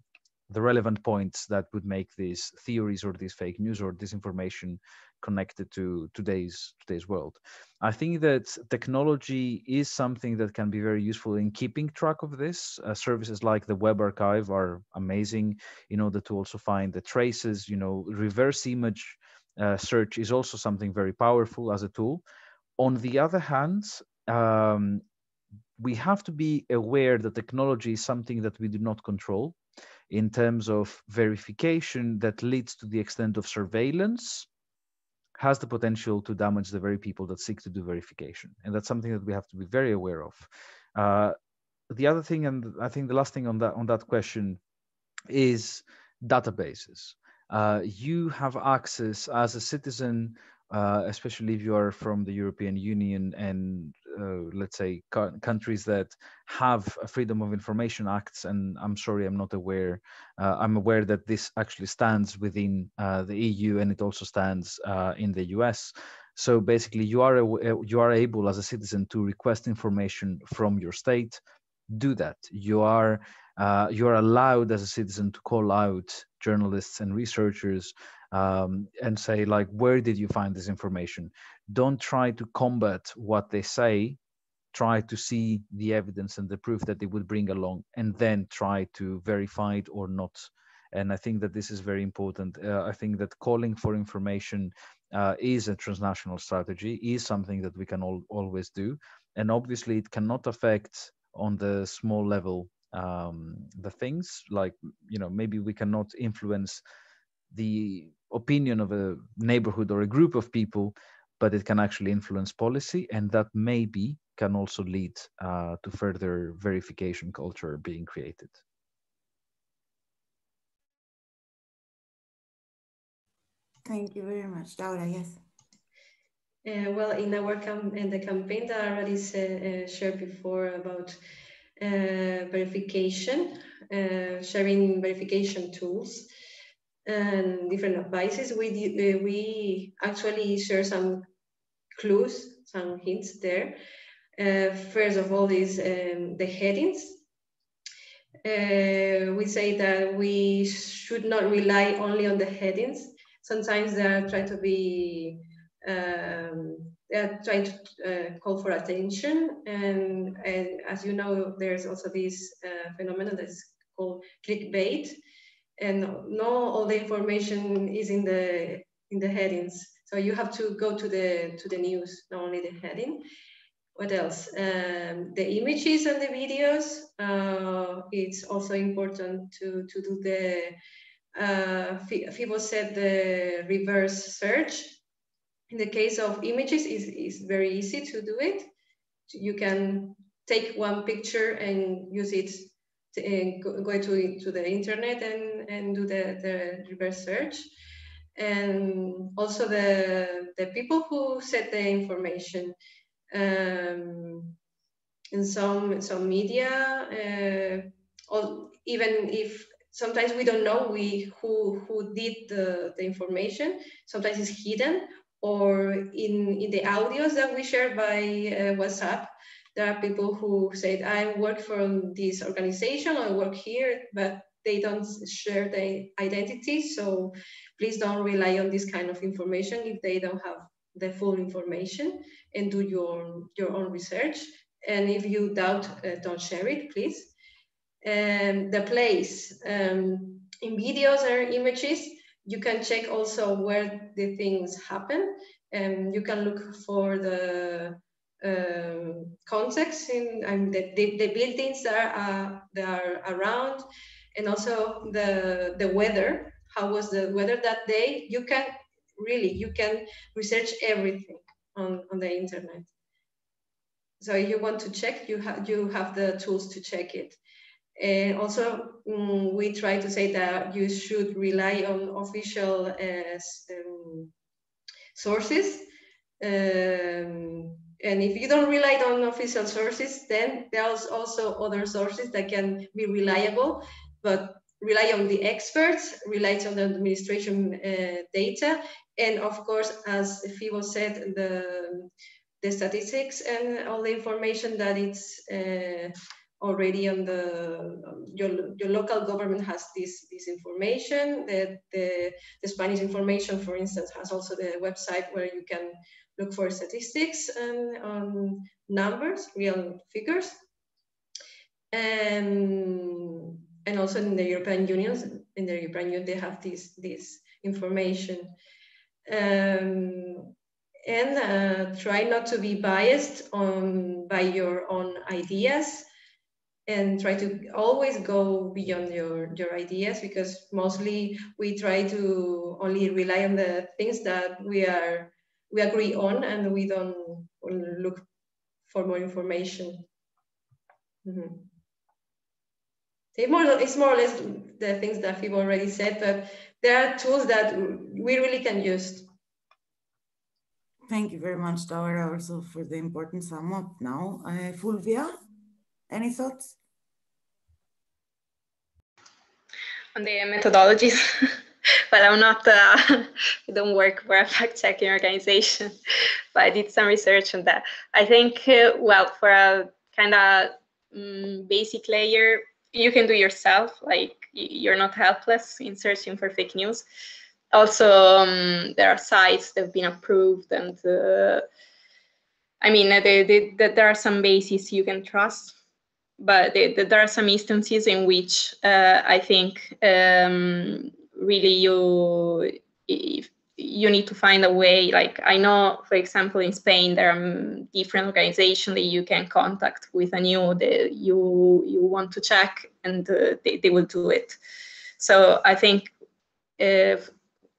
relevant points that would make these theories or these fake news or disinformation connected to today's world. I think that technology is something that can be very useful in keeping track of this. Services like the Web Archive are amazing in order to also find the traces. Reverse image search is also something very powerful as a tool. On the other hand, we have to be aware that technology is something that we do not control in terms of verification that leads to the extent of surveillance has the potential to damage the very people that seek to do verification. And that's something that we have to be very aware of. The other thing, and I think the last thing on that question, is databases. You have access as a citizen, especially if you are from the European Union and let's say countries that have Freedom of Information Acts, and I'm sorry, I'm not aware. I'm aware that this actually stands within the EU, and it also stands in the US. So basically, you are able as a citizen to request information from your state. Do that. You are allowed as a citizen to call out journalists and researchers and say, like, where did you find this information? Don't try to combat what they say. Try to see the evidence and the proof that they would bring along, and then try to verify it or not. And I think that this is very important. I think that calling for information is a transnational strategy, is something that we can always do. And obviously it cannot affect on the small level the things like, maybe we cannot influence the opinion of a neighborhood or a group of people, but it can actually influence policy, and that maybe can also lead to further verification culture being created. Thank you very much. Daura, yes. Well, in the campaign that I already shared before about verification, sharing verification tools and different advices, we actually share some clues, some hints there. First of all is the headings. We say that we should not rely only on the headings. Sometimes they are trying to be they are trying to call for attention, and as you know, there's also this phenomenon that's called clickbait, and not all the information is in the headings. So you have to go to the news, not only the heading. What else? The images and the videos. It's also important to do the, Fibo said, the reverse search. In the case of images, is very easy to do it. You can take one picture and use it, go to the internet and do the reverse search. And also the people who set the information. In some media, or even if sometimes we don't know who did the information, sometimes it's hidden, or in the audios that we share by WhatsApp, there are people who say, I work for this organization, I work here, but they don't share their identity. So please don't rely on this kind of information if they don't have the full information, and do your own research. And if you doubt, don't share it, please. The place, in videos or images, you can check also where the things happen, and you can look for the context in the buildings that are around, and also the weather. How was the weather that day? You can research everything on the internet. So if you want to check, you have the tools to check it. And also, we try to say that you should rely on official sources. And if you don't rely on official sources, then there's also other sources that can be reliable, but rely on the experts, rely on the administration data, and of course, as Fibo said, the statistics and all the information that it's already on your local government has this information. The Spanish information, for instance, has also the website where you can look for statistics and numbers, real figures. And also in the European Union, they have this information. And try not to be biased by your own ideas, and try to always go beyond your ideas, because mostly we try to only rely on the things that we agree on, and we don't look for more information. Mm-hmm. It's more or less the things that Fibo already said, but there are tools that we really can use. Thank you very much, Daura, also for the important sum up now. Fulvia, any thoughts? On the methodologies, but I'm not, I don't work for a fact-checking organization, but I did some research on that. I think, well, for a kind of basic layer, you can do yourself, like you're not helpless in searching for fake news. Also, there are sites that have been approved, and I mean, there are some bases you can trust, but there are some instances in which I think really you need to find a way. Like, I know, for example, in Spain, there are different organizations that you can contact with a news that you want to check, and they will do it. So I think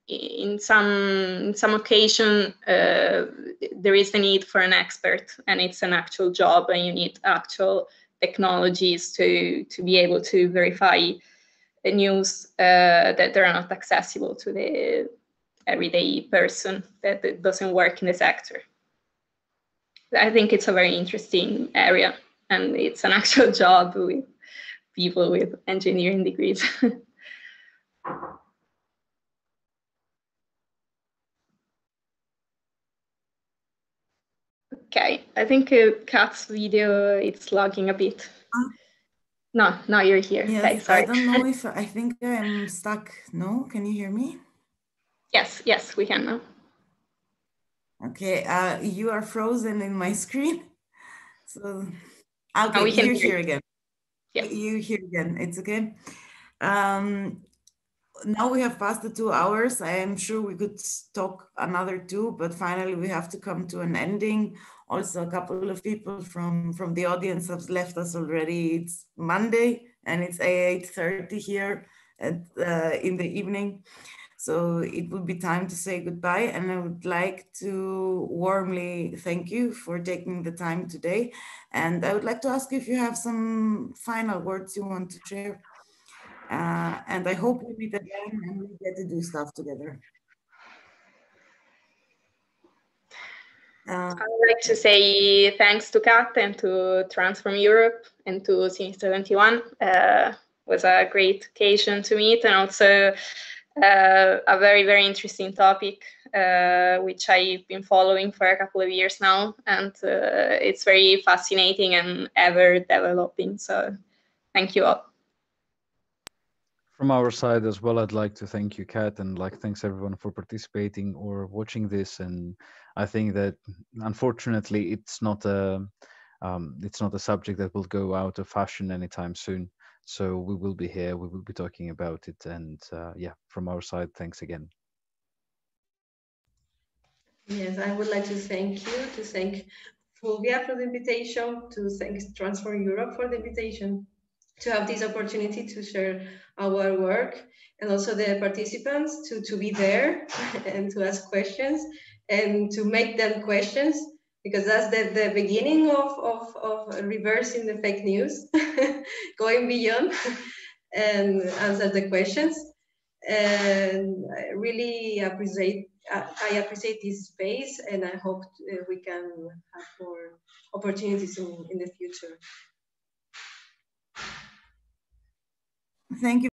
in some occasion there is the need for an expert, and it's an actual job, and you need actual technologies to be able to verify the news that are not accessible to the everyday person that doesn't work in the sector. I think it's a very interesting area, and it's an actual job with people with engineering degrees. Okay, I think Kat's video, it's lagging a bit. No, now you're here. Yes, okay, sorry. I don't know if, I think I'm stuck. No, can you hear me? Yes, we can now. Okay, you are frozen in my screen. So, okay, you're here again. Yes. You here again, it's okay. now we have passed the 2 hours. I am sure we could talk another 2, but finally we have to come to an ending. Also, a couple of people from the audience have left us already. It's Monday and it's 8:30 here in the evening. So it would be time to say goodbye. And I would like to warmly thank you for taking the time today. And I would like to ask if you have some final words you want to share. And I hope we meet again and we get to do stuff together. I would like to say thanks to Kat and to Transform Europe and to Sinistra 21. It was a great occasion to meet, and also a very, very interesting topic, which I've been following for a couple of years now. And it's very fascinating and ever developing. So thank you all. From our side as well, I'd like to thank you, Kat, and thanks everyone for participating or watching this. And I think that unfortunately it's not a subject that will go out of fashion anytime soon. So we will be here, we will be talking about it, and yeah, from our side, thanks again. Yes, I would like to thank you, to thank Fulvia for the invitation, to thank Transform Europe for the invitation, to have this opportunity to share our work, and also the participants to be there and to ask questions and to make them questions, because that's the beginning of reversing the fake news, going beyond and answer the questions. And I really appreciate this space, and I hope we can have more opportunities in the future. Thank you.